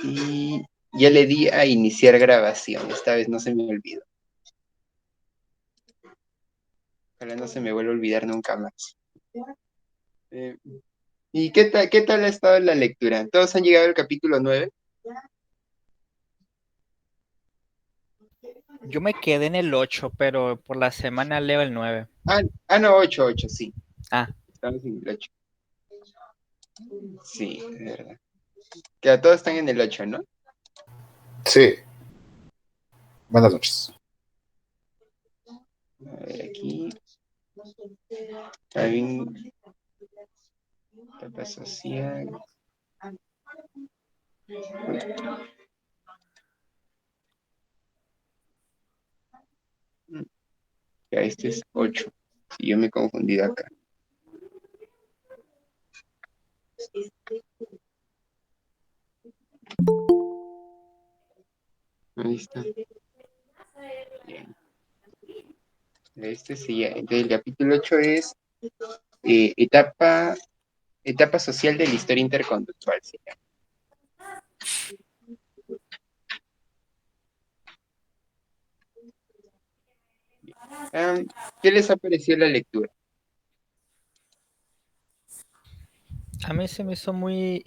Y ya le di a iniciar grabación. Esta vez no se me olvidó. Ojalá no se me vuelva a olvidar nunca más. Eh, ¿Y qué tal ha estado la lectura? ¿Todos han llegado al capítulo 9? Yo me quedé en el 8, pero por la semana leo el 9. No, 8, sí. Ah, Estamos en el 8. Sí, es verdad. Que todos están en el 8, ¿no? Sí, buenas noches. A ver, aquí. También etapa social. Ya, este es 8. Sí, yo me he confundido acá. Ahí está. Bien. Este sí, ya. Entonces, el capítulo 8 es etapa social de la historia interconductual. Sí. ¿Qué les ha parecido la lectura? a mí se me hizo muy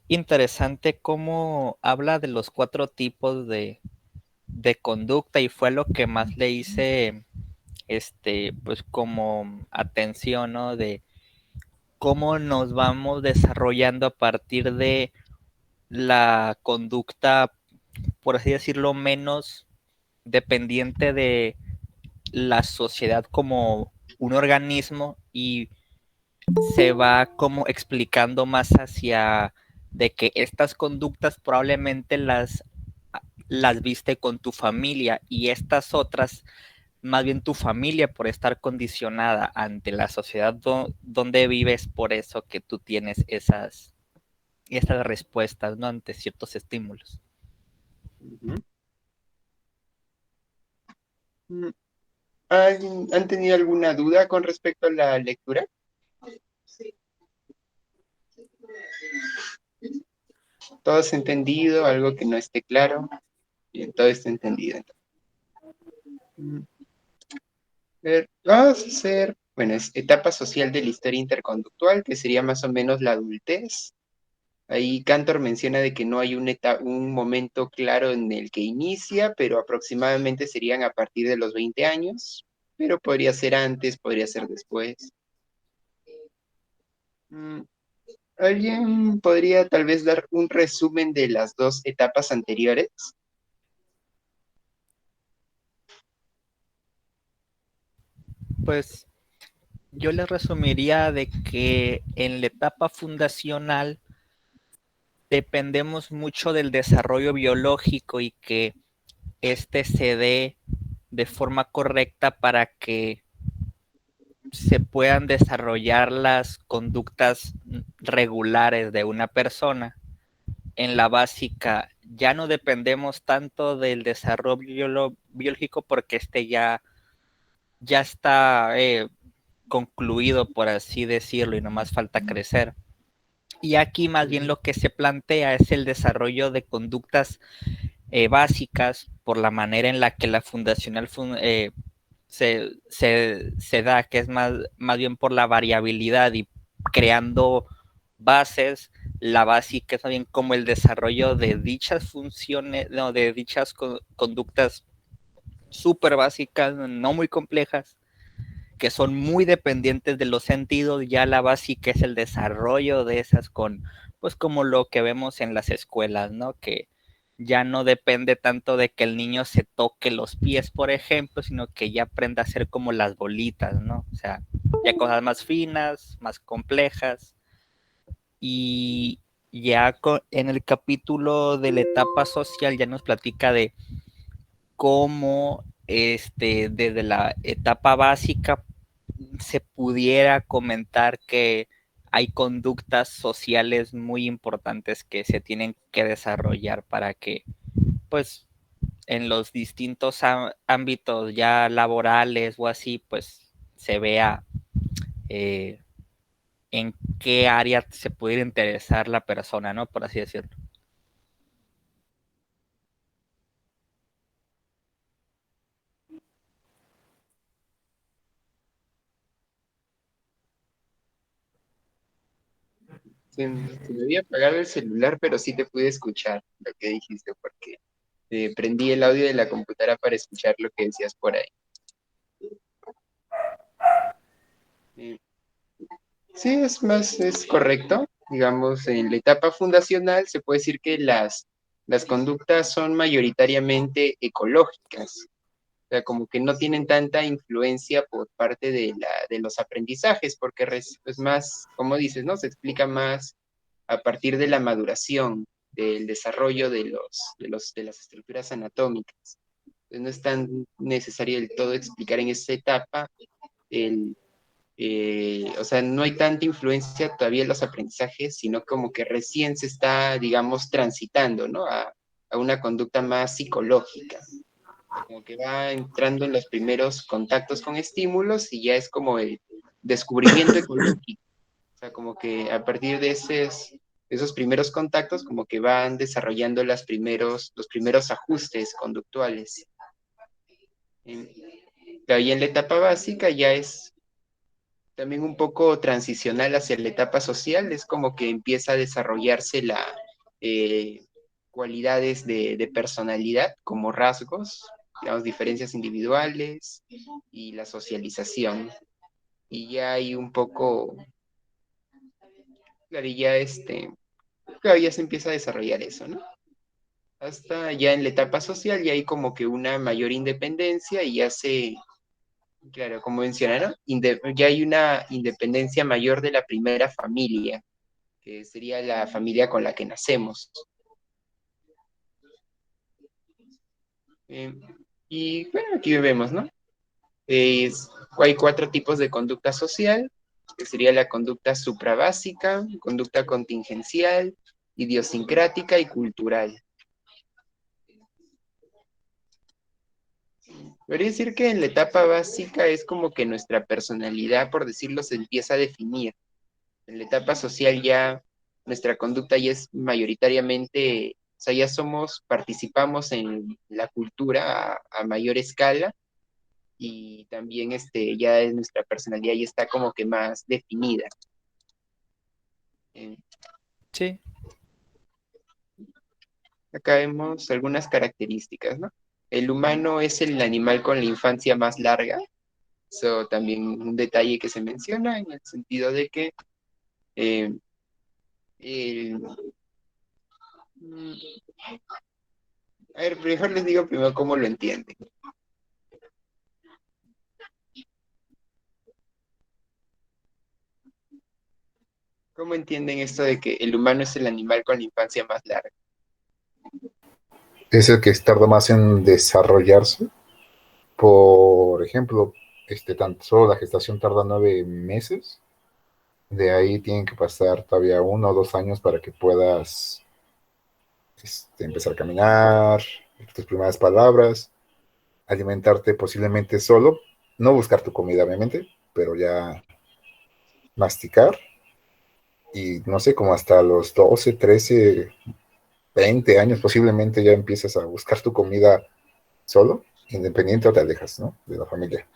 interesante cómo habla de los 4 tipos de conducta y fue lo que más le hice, pues como atención, ¿no? De cómo nos vamos desarrollando a partir de la conducta, por así decirlo, menos dependiente de la sociedad como un organismo y se va como explicando más hacia de que estas conductas probablemente las viste con tu familia y estas otras, más bien tu familia por estar condicionada ante la sociedad donde vives, por eso que tú tienes esas respuestas, ¿no? Ante ciertos estímulos. Ujú. Mm, ¿Han tenido alguna duda con respecto a la lectura? ¿Todo es entendido? ¿Algo que no esté claro? Bien, todo está entendido. Mm, Vamos a hacer, bueno, es etapa social de la historia interconductual, que sería más o menos la adultez. Ahí Cantor menciona de que no hay un momento claro en el que inicia, pero aproximadamente serían a partir de los 20 años, pero podría ser antes, podría ser después. Mm, ¿Alguien podría tal vez dar un resumen de las dos etapas anteriores? Pues yo les resumiría de que en la etapa fundacional dependemos mucho del desarrollo biológico y que este se dé de forma correcta para que se puedan desarrollar las conductas regulares de una persona. En la básica ya no dependemos tanto del desarrollo biológico porque ya está concluido, por así decirlo, y no más falta crecer. Y aquí más bien Ujú. lo que se plantea es el desarrollo de conductas básicas por la manera en la que la fundacional se da, que es más bien por la variabilidad y creando bases. La básica es bien como el desarrollo de dichas funciones, no, de dichas conductas súper básicas, no muy complejas, que son muy dependientes de los sentidos. Ya la básica es el desarrollo de esas pues como lo que vemos en las escuelas, ¿no? Que ya no depende tanto de que el niño se toque los pies, por ejemplo, sino que ya aprenda a hacer como las bolitas, ¿no? O sea, ya cosas más finas, más complejas. Y ya en el capítulo de la etapa social ya nos platica de cómo desde la etapa básica se pudiera comentar que hay conductas sociales muy importantes que se tienen que desarrollar para que, pues, en los distintos ámbitos ya laborales o así, pues, se vea eh, en qué área se pudiera interesar la persona, ¿no? Por así decirlo. Se me había apagado el celular, pero sí te pude escuchar lo que dijiste, porque prendí el audio de la computadora para escuchar lo que decías por ahí. Eh, sí, es correcto. Digamos, en la etapa fundacional se puede decir que las conductas son mayoritariamente ecológicas. O sea, como que no tienen tanta influencia por parte de los aprendizajes, porque es más, como dices, ¿no? Se explica más a partir de la maduración, del desarrollo de las estructuras anatómicas. Entonces, no es tan necesario del todo explicar en esa etapa el, o sea, no hay tanta influencia todavía en los aprendizajes, sino como que recién se está, digamos, transitando, ¿no? A una conducta más psicológica, como que va entrando en los primeros contactos con estímulos y ya es como el descubrimiento ecológico. O sea, como que a partir de esos primeros contactos, como que van desarrollando los primeros ajustes conductuales. En, claro, y en la etapa básica ya es también un poco transicional hacia la etapa social, es como que empieza a desarrollarse eh, cualidades de personalidad como rasgos, digamos, diferencias individuales y la socialización. Y ya hay un poco, claro, y ya claro, ya se empieza a desarrollar eso, ¿no? Hasta ya en la etapa social ya hay como que una mayor independencia y ya claro, como mencionaron, ya hay una independencia mayor de la primera familia, que sería la familia con la que nacemos. Eh, y bueno, aquí vemos, ¿no? Hay cuatro tipos de conducta social, que sería la conducta suprabásica, conducta contingencial, idiosincrática y cultural. Podría decir que en la etapa básica es como que nuestra personalidad, por decirlo, se empieza a definir. En la etapa social ya nuestra conducta ya es mayoritariamente, o sea, ya participamos en la cultura a mayor escala y también ya nuestra personalidad ya está como que más definida. Eh, Sí, Acá vemos algunas características, ¿no? El humano es el animal con la infancia más larga. Eso también un detalle que se menciona en el sentido de que eh, el- mm, a ver, mejor les digo primero cómo lo entienden. ¿Cómo entienden esto de que el humano es el animal con la infancia más larga? Es el que tarda más en desarrollarse. Por ejemplo, tan solo la gestación tarda 9 meses. De ahí tienen que pasar todavía 1 o 2 años para que puedas empezar a caminar, tus primeras palabras, alimentarte posiblemente solo, no buscar tu comida, obviamente, pero ya masticar. Y no sé, como hasta los 12, 13, 20 años posiblemente ya empiezas a buscar tu comida solo, independiente o te alejas, ¿no? De la familia.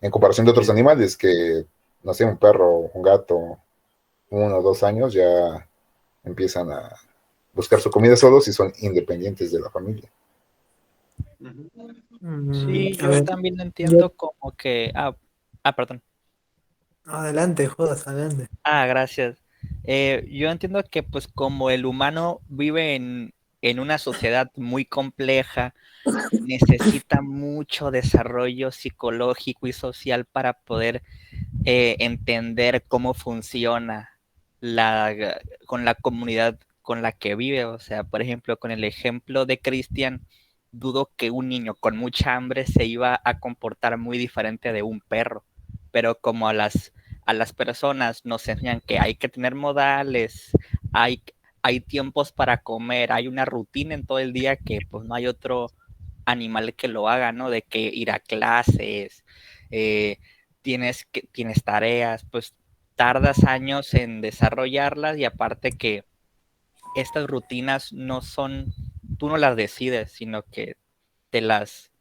En comparación de otros Sí. animales que, no sé, un perro, un gato, 1 o 2 años ya empiezan a buscar su comida solos y son independientes de la familia. Ujú. sí, A yo ver, también yo, entiendo como que... perdón. adelante, jodas, adelante. Gracias. Yo entiendo que pues como el humano vive en una sociedad muy compleja, necesita mucho desarrollo psicológico y social para poder entender cómo funciona con la comunidad con la que vive. O sea, por ejemplo, con el ejemplo de Cristian, dudo que un niño con mucha hambre se iba a comportar muy diferente de un perro, pero como a las personas nos enseñan que hay que tener modales, hay, hay tiempos para comer, hay una rutina en todo el día que pues no hay otro animal que lo haga, ¿no? De que ir a clases, eh, tienes tareas, pues tardas años en desarrollarlas y aparte que estas rutinas no son, tú no las decides, sino que te las,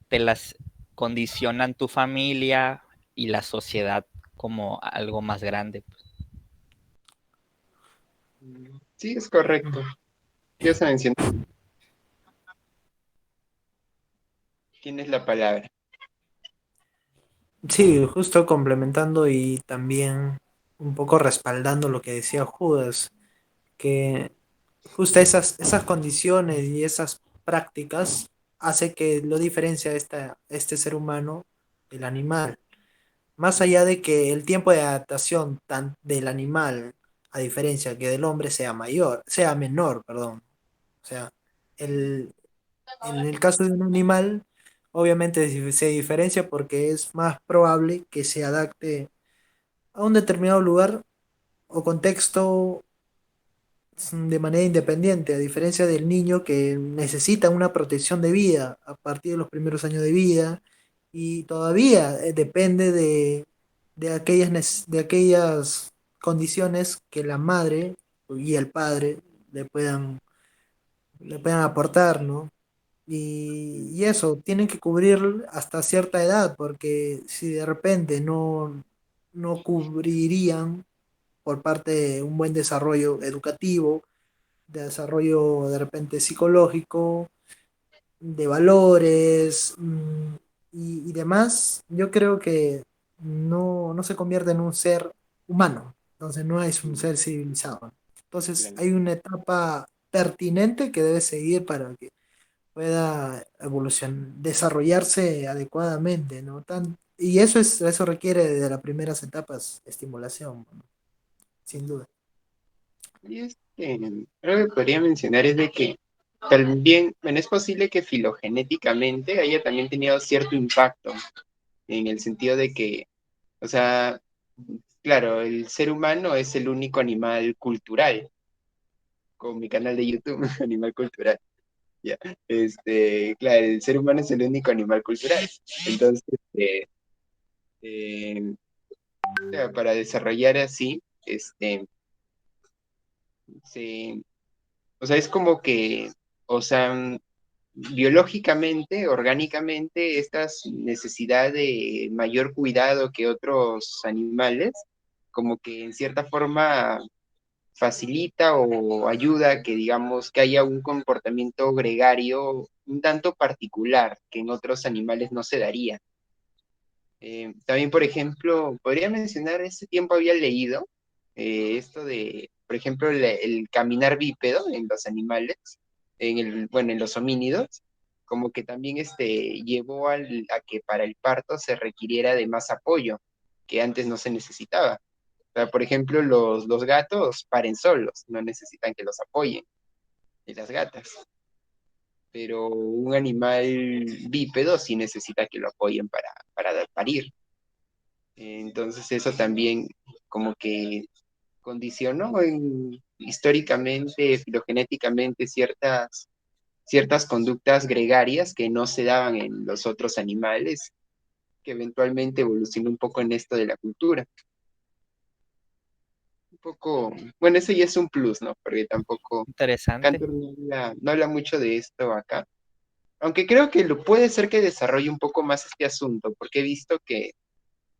te las condicionan tu familia y la sociedad como algo más grande. Sí, es correcto. Ya se mencionó. Tienes la palabra. Sí, justo complementando y también un poco respaldando lo que decía Judas, que justo esas condiciones y esas prácticas hace que lo diferencia este ser humano del animal. Más allá de que el tiempo de adaptación del animal, a diferencia que del hombre, sea menor, perdón. O sea, el, en el caso de un animal, obviamente se diferencia porque es más probable que se adapte a un determinado lugar o contexto de manera independiente, a diferencia del niño que necesita una protección de vida a partir de los primeros años de vida y todavía depende de aquellas condiciones que la madre y el padre le le puedan aportar, ¿no? Y eso, tienen que cubrir hasta cierta edad, porque si de repente no cubrirían por parte de un buen desarrollo educativo, de desarrollo de repente psicológico, de valores y demás, yo creo que no se convierte en un ser humano, entonces no es un ser civilizado. Entonces Claro. hay una etapa pertinente que debe seguir para que pueda desarrollarse adecuadamente, ¿no? Y eso requiere de las primeras etapas estimulación, ¿no? Sin duda. Y algo que podría mencionar es de que también, bueno, es posible que filogenéticamente haya también tenido cierto impacto, en el sentido de que, o sea, claro, el ser humano es el único animal cultural, con mi canal de YouTube, Animal Cultural. Ya. Claro, el ser humano es el único animal cultural. Entonces, eh, o sea, para desarrollar así, se, o sea, es como que, o sea, biológicamente, orgánicamente, esta necesidad de mayor cuidado que otros animales, como que en cierta forma facilita o ayuda a que digamos que haya un comportamiento gregario un tanto particular que en otros animales no se daría. También, por ejemplo, podría mencionar, ese tiempo había leído esto de, por ejemplo, el caminar bípedo en los animales, bueno, en los homínidos, como que también llevó a que para el parto se requiriera de más apoyo, que antes no se necesitaba. O sea, por ejemplo, los gatos paren solos, no necesitan que los apoyen, y las gatas. Pero un animal bípedo sí necesita que lo apoyen para dar parir. Entonces eso también como que condicionó históricamente, filogenéticamente ciertas conductas gregarias que no se daban en los otros animales, que eventualmente evolucionó un poco en esto de la cultura. Un poco, bueno, eso ya es un plus, ¿no? Porque tampoco Interesante. Cantor no habla mucho de esto acá. Aunque creo que puede ser que desarrolle un poco más este asunto, porque he visto que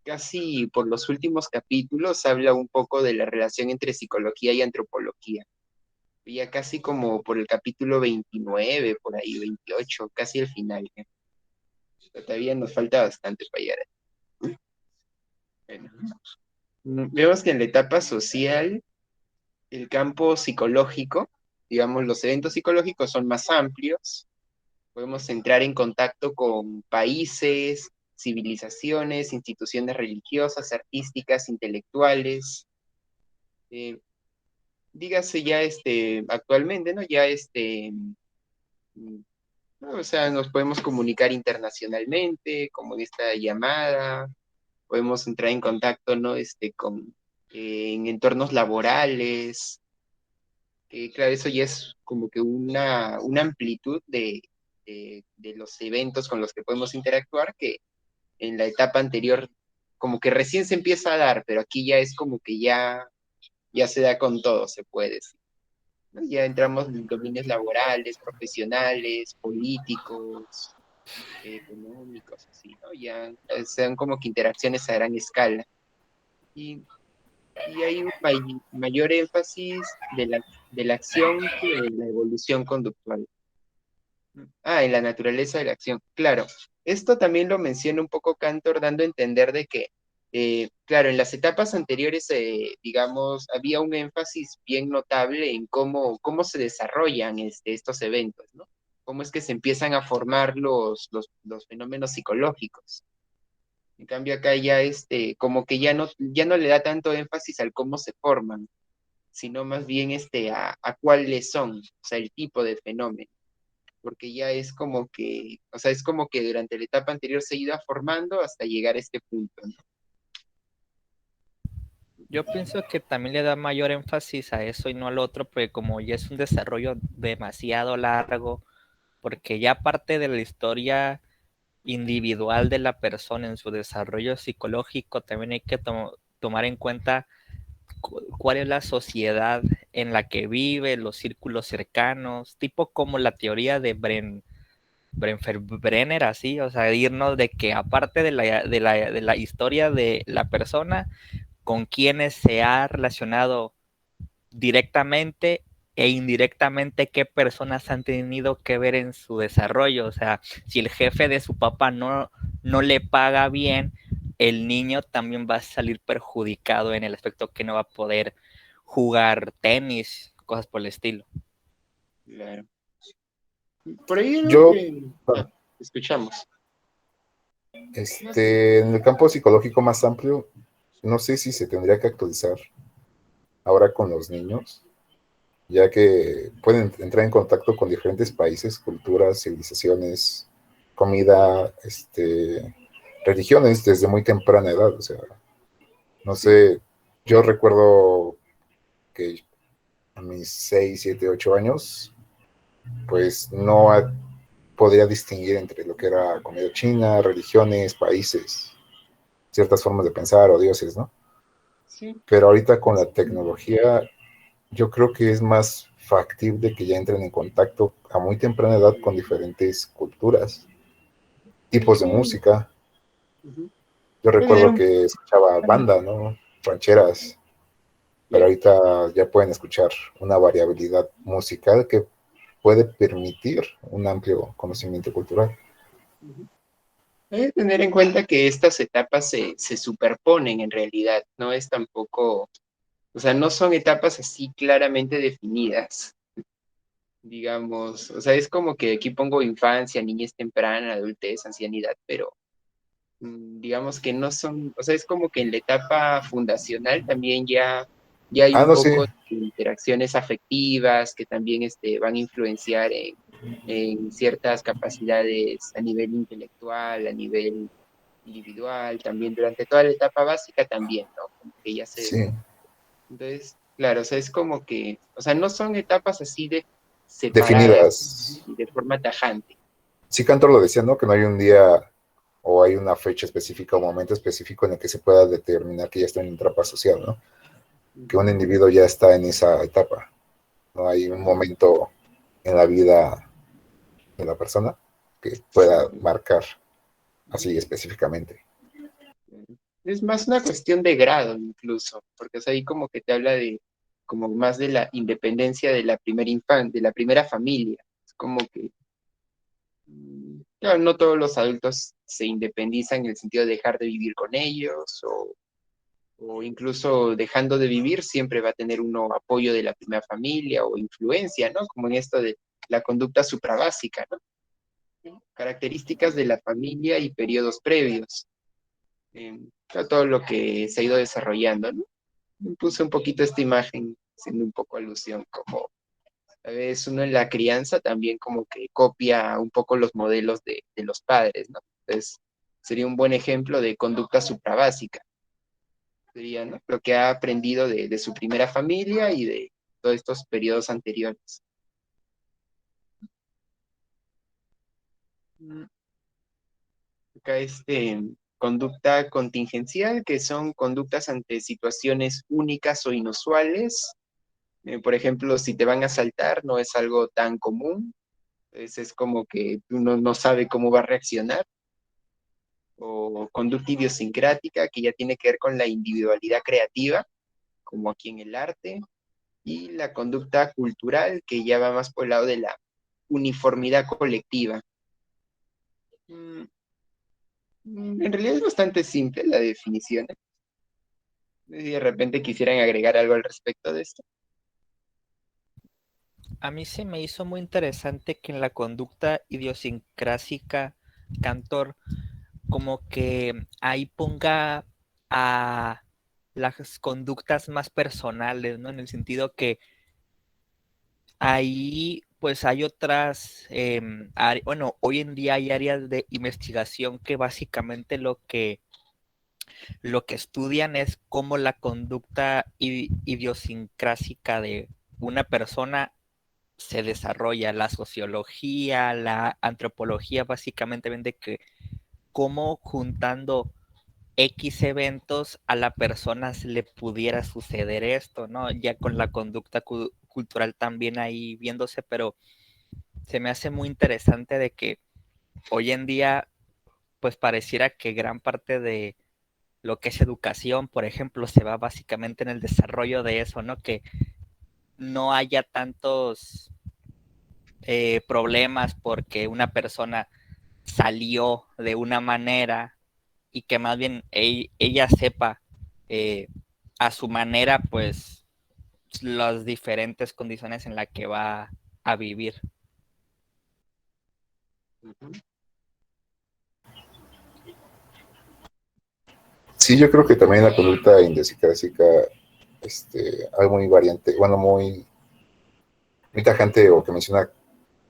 casi por los últimos capítulos habla un poco de la relación entre psicología y antropología. Ya casi como por el capítulo 29, por ahí 28, casi el final. Pero todavía nos falta bastante para llegar. Bueno, vemos que en la etapa social, el campo psicológico, digamos, los eventos psicológicos son más amplios. Podemos entrar en contacto con países, civilizaciones, instituciones religiosas, artísticas, intelectuales. Eh, Dígase ya actualmente, ¿no? Ya mm, ¿no? O sea, nos podemos comunicar internacionalmente, como en esta llamada, podemos entrar en contacto, ¿no? En entornos laborales, que claro, eso ya es como que una amplitud de los eventos con los que podemos interactuar que en la etapa anterior como que recién se empieza a dar, pero aquí ya es como que ya se da con todo, se puede decir, ¿no? Ya entramos en dominios laborales, profesionales, políticos, económicos, así, ¿no? Ya sean como que interacciones a gran escala. Y y hay un mayor énfasis de la acción que de la evolución conductual. Ah, en la naturaleza de la acción. Claro, esto también lo menciona un poco Cantor, dando a entender de que, claro, en las etapas anteriores, digamos, había un énfasis bien notable en cómo se desarrollan estos eventos, ¿no? Cómo es que se empiezan a formar los fenómenos psicológicos. En cambio, acá ya como que ya no le da tanto énfasis al cómo se forman, sino más bien a cuáles son, o sea, el tipo de fenómeno, porque ya es como que, o sea, es como que durante la etapa anterior se iba formando hasta llegar a este punto, ¿no? Yo pienso que también le da mayor énfasis a eso y no al otro, porque como ya es un desarrollo demasiado largo, porque ya parte de la historia individual de la persona en su desarrollo psicológico, también hay que tomar en cuenta cuál es la sociedad en la que vive, los círculos cercanos, tipo como la teoría de Brenner, así, o sea, irnos de que aparte de la historia de la persona, con quienes se ha relacionado directamente e indirectamente, qué personas han tenido que ver en su desarrollo. O sea, si el jefe de su papá no le paga bien, el niño también va a salir perjudicado en el aspecto que no va a poder jugar tenis, cosas por el estilo. Claro. Por ahí lo Yo, que escuchamos. en el campo psicológico más amplio, no sé si se tendría que actualizar ahora con los niños, ya que pueden entrar en contacto con diferentes países, culturas, civilizaciones, comida, religiones desde muy temprana edad. O sea, no Sí, sé, yo recuerdo que a mis 6 7 8 años, pues no podía distinguir entre lo que era comida china, religiones, países, ciertas formas de pensar o dioses, ¿no? sí. Pero ahorita con la tecnología, yo creo que es más factible que ya entren en contacto a muy temprana edad con diferentes culturas, tipos de Sí. música. Ujú. Yo Puede dar recuerdo un... que escuchaba banda, ¿no? Rancheras, pero Ya. ahorita ya pueden escuchar una variabilidad musical que puede permitir un amplio conocimiento cultural. Ujú. Hay que tener en cuenta que estas etapas se superponen en realidad, no es tampoco, o sea, no son etapas así claramente definidas, digamos, o sea, es como que aquí pongo infancia, niñez temprana, adultez, ancianidad, pero digamos que no son, o sea, es como que en la etapa fundacional también ya hay Ah, un no, sí, poco de interacciones afectivas que también van a influenciar en ciertas capacidades a nivel intelectual, a nivel individual, también durante toda la etapa básica también, ¿no? Como que ya se... sí, Entonces, claro, o sea, es como que, o sea, no son etapas así de separadas definidas. y de forma tajante. Sí, Cantor lo decía, ¿no? Que no hay un día o hay una fecha específica o momento específico en el que se pueda determinar que ya está en una etapa social, ¿no? Que un Ujú. individuo ya está en esa etapa. No hay un momento en la vida de la persona que pueda marcar así específicamente. Es más una cuestión de grado incluso, porque es ahí como que te habla de como más de la independencia de la primera de la primera familia. Es como que, claro, no todos los adultos se independizan en el sentido de dejar de vivir con ellos o incluso dejando de vivir siempre va a tener uno apoyo de la primera familia o influencia, ¿no? Como en esto de la conducta suprabásica, ¿no? Características de la familia y periodos previos. Todo lo que se ha ido desarrollando, ¿no? Puse un poquito esta imagen, siendo un poco alusión, como a veces uno en la crianza también como que copia un poco los modelos de los padres, ¿no? Entonces, sería un buen ejemplo de conducta suprabásica, sería, ¿no? Lo que ha aprendido de su primera familia y de todos estos periodos anteriores. Mm, Acá conducta contingencial, que son conductas ante situaciones únicas o inusuales. Por ejemplo, si te van a asaltar, no es algo tan común. Entonces es como que uno no sabe cómo va a reaccionar. O conducta idiosincrática, que ya tiene que ver con la individualidad creativa. como aquí en el arte, y la conducta cultural, que ya va más por el lado de la uniformidad colectiva. Mm, En realidad es bastante simple la definición. No sé si de repente quisieran agregar algo al respecto de esto. A mí se me hizo muy interesante que en la conducta idiosincrásica, Cantor como que ahí ponga a las conductas más personales, ¿no? En el sentido que ahí pues hay otras, bueno, hoy en día hay áreas de investigación que básicamente lo que estudian es cómo la conducta idiosincrásica de una persona se desarrolla. La sociología, la antropología básicamente ven de que cómo juntando X eventos a la persona se le pudiera suceder esto, ¿no? Ya con la conducta cultural también ahí viéndose, pero se me hace muy interesante de que hoy en día pues pareciera que gran parte de lo que es educación, por ejemplo, se va básicamente en el desarrollo de eso, ¿no? Que no haya tantos problemas porque una persona salió de una manera y que más bien ella sepa eh, a su manera, pues, las diferentes condiciones en las que va a vivir. Ujú. Sí, yo creo que también la conducta idiosincrásica, algo muy variante, bueno, muy tajante o que menciona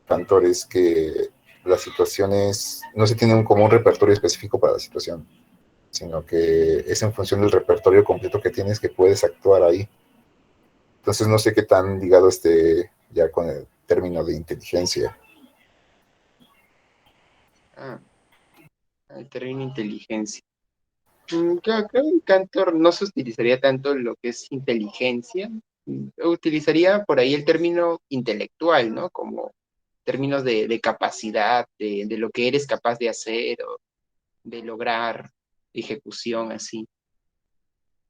Cantor es que las situaciones no se tienen como un repertorio específico para la situación, sino que es en función del repertorio completo que tienes que puedes actuar ahí. Entonces no sé qué tan ligado esté ya con el término de inteligencia. Ah, el término inteligencia. Creo que en Cantor no se utilizaría tanto lo que es inteligencia. Utilizaría por ahí el término intelectual, ¿no? Como términos de capacidad, de lo que eres capaz de hacer o de lograr, ejecución, así.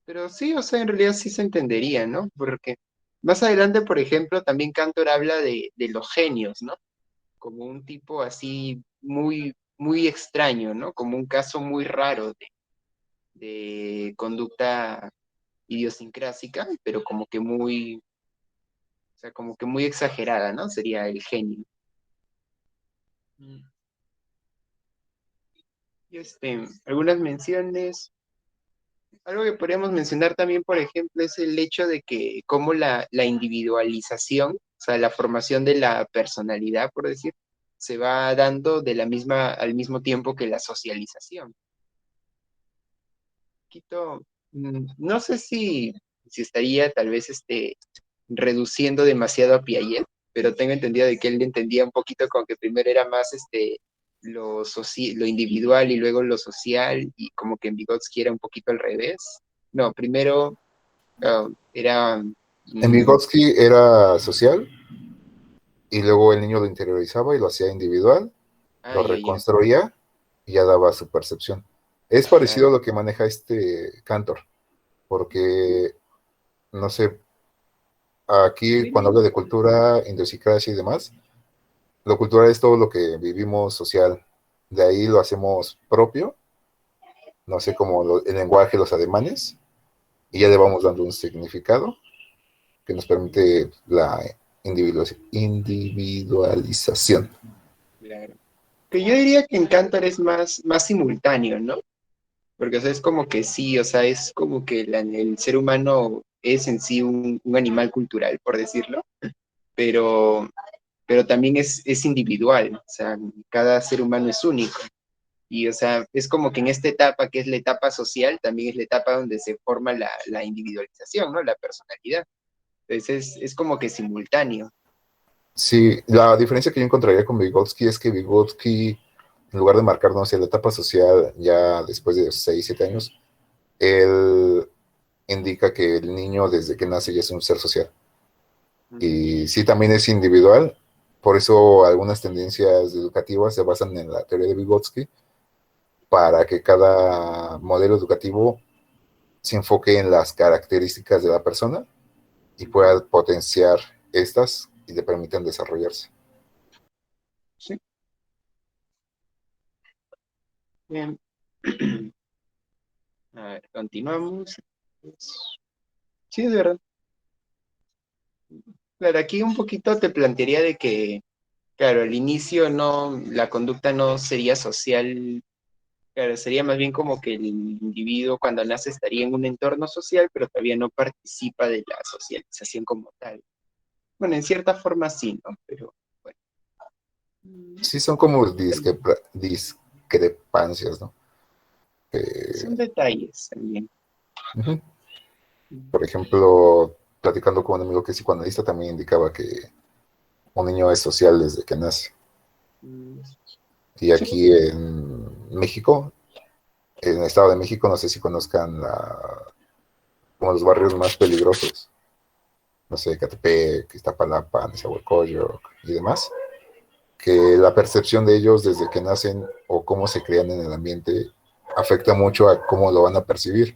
Pero sí, o sea, en realidad sí se entendería, ¿no? Porque más adelante, por ejemplo, también Cantor habla de los genios, ¿no? Como un tipo así muy, muy extraño, ¿no? Como un caso muy raro de conducta idiosincrásica, pero como que muy, o sea, como que muy exagerada, ¿no? Sería el genio. Mm. Y algunas menciones. Algo que podríamos mencionar también, por ejemplo, es el hecho de que cómo la individualización, o sea, la formación de la personalidad, por decir, se va dando de la misma, al mismo tiempo que la socialización. Quito, no sé si estaría tal vez reduciendo demasiado a Piaget, pero tengo entendido de que él entendía un poquito como que primero era más lo individual y luego lo social, y como que en Vygotsky era un poquito al revés. No, primero era... En Vygotsky era social y luego el niño lo interiorizaba y lo hacía individual, lo ya, ya, reconstruía y ya daba su percepción. Es parecido a claro. lo que maneja este Cantor, porque, no sé, aquí cuando habla de cultura, idiosincrasia y demás, lo cultural es todo lo que vivimos social, de ahí lo hacemos propio, no sé, como el lenguaje, los ademanes, y ya le vamos dando un significado que nos permite la individualización. Claro. Que yo diría que en Cantor es más simultáneo, ¿no? Porque, o sea, es como que sí, o sea, es como que el ser humano es en sí un animal cultural, por decirlo, pero, pero también es individual, o sea, cada ser humano es único. Y, o sea, es como que en esta etapa, que es la etapa social, también es la etapa donde se forma la individualización, ¿no? La personalidad. Entonces, es como que simultáneo. Sí, la diferencia que yo encontraría con Vygotsky es que Vygotsky, en lugar de marcar, no sé, la etapa social ya después de 6 7 años, él indica que el niño desde que nace ya es un ser social. Y sí, también es individual, por eso algunas tendencias educativas se basan en la teoría de Vygotsky, para que cada modelo educativo se enfoque en las características de la persona y pueda potenciar estas y le permitan desarrollarse. Sí, bien. A ver, continuamos. Sí, es verdad. Claro, aquí un poquito te plantearía de que, claro, al inicio no, la conducta no sería social, claro, sería más bien como que el individuo cuando nace estaría en un entorno social, pero todavía no participa de la socialización como tal. Bueno, en cierta forma sí, ¿no? Pero bueno. Sí, son como discrepancias, ¿no? Son Eh, detalles también. uh-huh. Por ejemplo, platicando con un amigo que es psicoanalista, también indicaba que un niño es social desde que nace. Mm, Y sí. aquí en México, en el Estado de México, no sé si conozcan como los barrios más peligrosos, no sé, Catepec, Iztapalapa, Nezahualcóyotl y demás, que la percepción de ellos desde que nacen o cómo se crean en el ambiente afecta mucho a cómo lo van a percibir.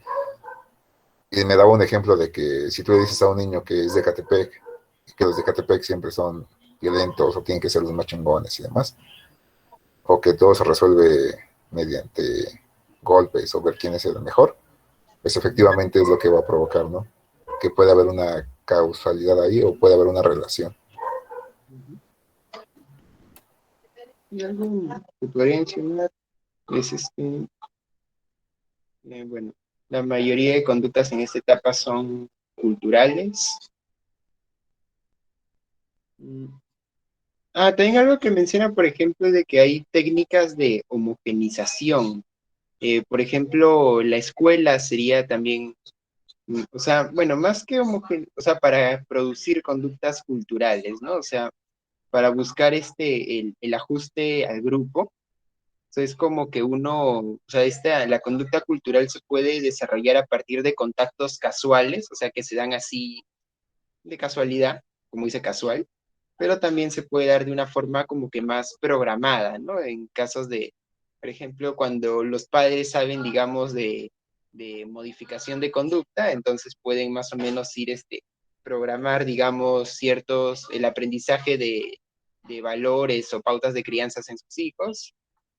Y me daba un ejemplo de que si tú le dices a un niño que es de Catepec, que los de Catepec siempre son violentos o tienen que ser los más chingones y demás, o que todo se resuelve mediante golpes o ver quién es el mejor, pues efectivamente es lo que va a provocar, ¿no? Que puede haber una causalidad ahí o puede haber una relación. Y algo que podría mencionar es bueno, la mayoría de conductas en esta etapa son culturales. Mm. Ah, también algo que menciona, por ejemplo, de que hay técnicas de homogenización. Por ejemplo, la escuela sería también, o sea, bueno, más que o sea, para producir conductas culturales, ¿no? O sea, para buscar el ajuste al grupo. Sea, es como que uno, o sea, la conducta cultural se puede desarrollar a partir de contactos casuales, o sea, que se dan así de casualidad, como dice casual, pero también se puede dar de una forma como que más programada, ¿no? En casos de, por ejemplo, cuando los padres saben, digamos, de modificación de conducta, entonces pueden más o menos ir, programar, digamos, el aprendizaje de valores o pautas de crianzas en sus hijos,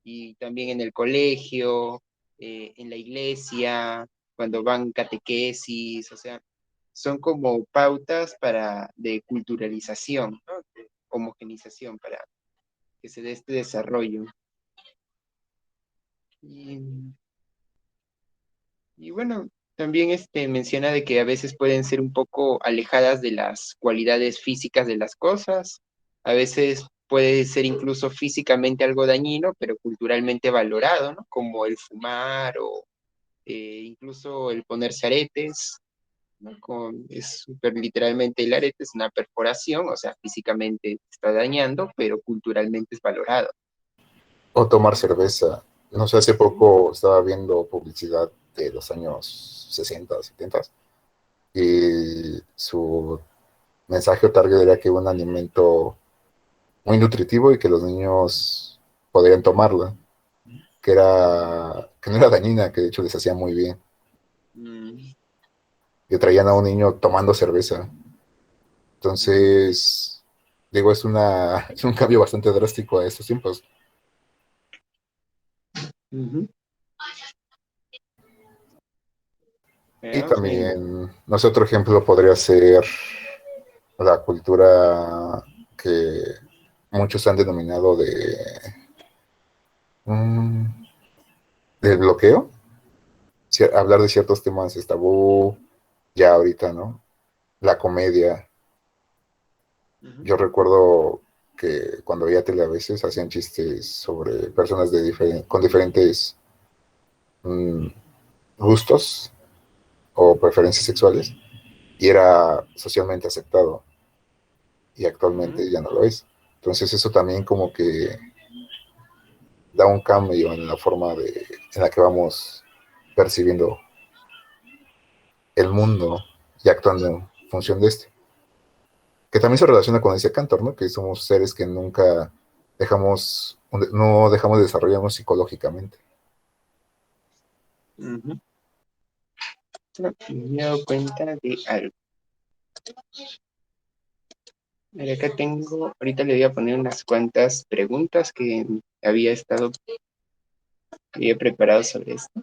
y también en el colegio, en la iglesia, cuando van catequesis, o sea, son como pautas de culturalización, ¿no? De homogenización para que se dé este desarrollo. Y, y bueno, también menciona de que a veces pueden ser un poco alejadas de las cualidades físicas de las cosas, a veces puede ser incluso físicamente algo dañino, pero culturalmente valorado, ¿no? Como el fumar o incluso el ponerse aretes, ¿no? Es súper literalmente el arete, es una perforación, o sea, físicamente está dañando, pero culturalmente es valorado. O tomar cerveza. No sé, hace poco estaba viendo publicidad de los años 60, 70 y su mensaje o target era que un alimento muy nutritivo y que los niños podrían tomarla, que no era dañina, que de hecho les hacía muy bien. Mm, Y traían a un niño tomando cerveza. Entonces, digo, es un cambio bastante drástico a estos tiempos. ujú. Y Veamos ahí. también, no sé, otro ejemplo podría ser la cultura que muchos han denominado mm, de bloqueo. Hablar de ciertos temas es tabú ya ahorita, ¿no? La comedia. Ujú, Yo recuerdo que cuando veía tele a veces hacían chistes sobre personas con diferentes mm, gustos o preferencias sexuales y era socialmente aceptado y ujú, actualmente ya no lo es. Entonces eso también como que da un cambio en la forma en la que vamos percibiendo el mundo y actuando en función de este. Que también se relaciona con ese Cantor, ¿no? Que somos seres que nunca no dejamos de desarrollarnos psicológicamente. ujú. Me he dado cuenta de algo. Mira, acá tengo, ahorita le voy a poner unas cuantas preguntas que había preparado sobre esto.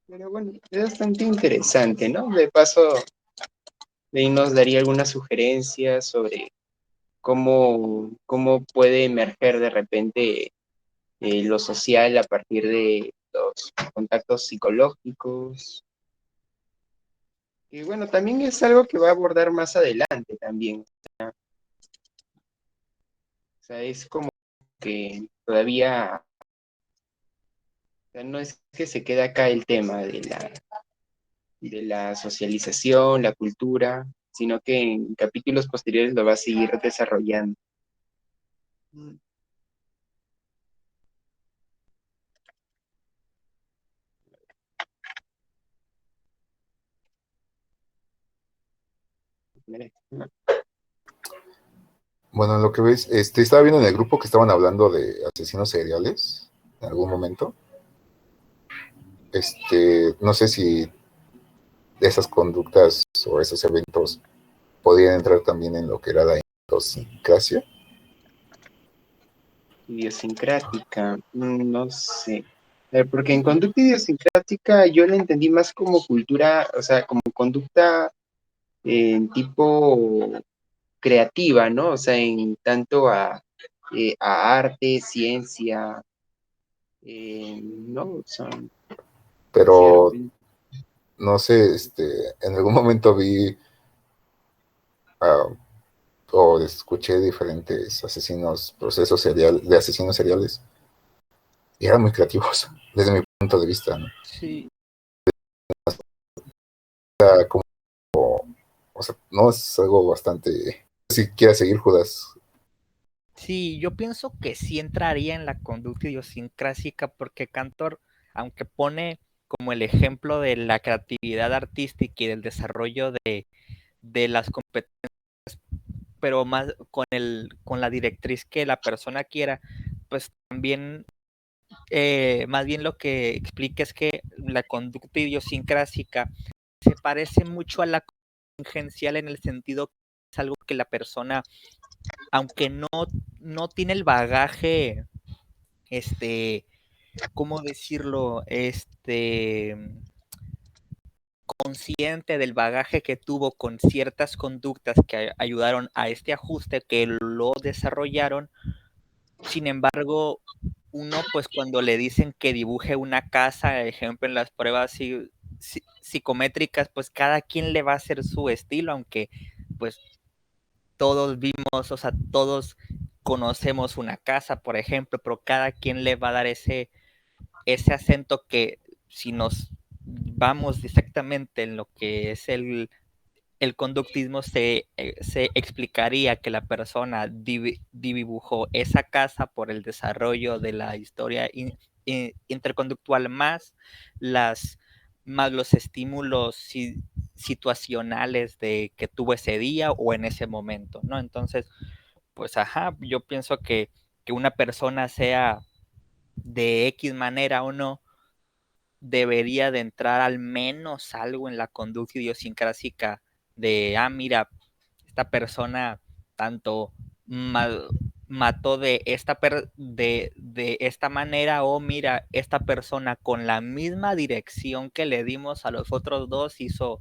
Pero bueno, es bastante interesante, ¿no? De paso, de ahí nos daría algunas sugerencias sobre cómo puede emerger de repente lo social a partir de los contactos psicológicos. Y bueno, también es algo que va a abordar más adelante también. O sea, es como que todavía, o sea, no es que se queda acá el tema de la socialización, la cultura, sino que en capítulos posteriores lo va a seguir desarrollando. Bueno, lo que ves, estaba viendo en el grupo que estaban hablando de asesinos seriales en algún momento. No sé si esas conductas o esos eventos podían entrar también en lo que era la idiosincrasia. Idiosincrática, no sé. A ver, porque en conducta idiosincrática yo la entendí más como cultura, o sea, como conducta en tipo creativa, ¿no? O sea, en tanto a arte, ciencia, ¿no? O sea, Pero cierto. no sé, en algún momento vi ah, o escuché diferentes asesinos, procesos de asesinos seriales, y eran muy creativos, desde mi punto de vista, ¿no? Sí, O sea, o sea, no es algo bastante. Si quieres seguir, Judas. sí, yo pienso que sí entraría en la conducta idiosincrásica porque Cantor, aunque pone como el ejemplo de la creatividad artística y del desarrollo de las competencias, pero más con la directriz que la persona quiera, pues también, más bien lo que explica es que la conducta idiosincrásica se parece mucho a la contingencial en el sentido que es algo que la persona, aunque no tiene el bagaje, ¿cómo decirlo? Consciente del bagaje que tuvo con ciertas conductas que ayudaron a este ajuste, que lo desarrollaron. Sin embargo, uno, pues cuando le dicen que dibuje una casa, ejemplo, en las pruebas psicométricas, pues cada quien le va a hacer su estilo, aunque pues todos vimos, o sea, todos conocemos una casa, por ejemplo, pero cada quien le va a dar ese acento que si nos vamos exactamente en lo que es el conductismo, se explicaría que la persona dibujó esa casa por el desarrollo de la historia interconductual las, más los estímulos situacionales que tuvo ese día o en ese momento, ¿no? Entonces, pues ajá, yo pienso que una persona sea de X manera o no, debería de entrar al menos algo en la conducta idiosincrásica de, mira, esta persona tanto mató de esta manera, o mira, esta persona con la misma dirección que le dimos a los otros dos hizo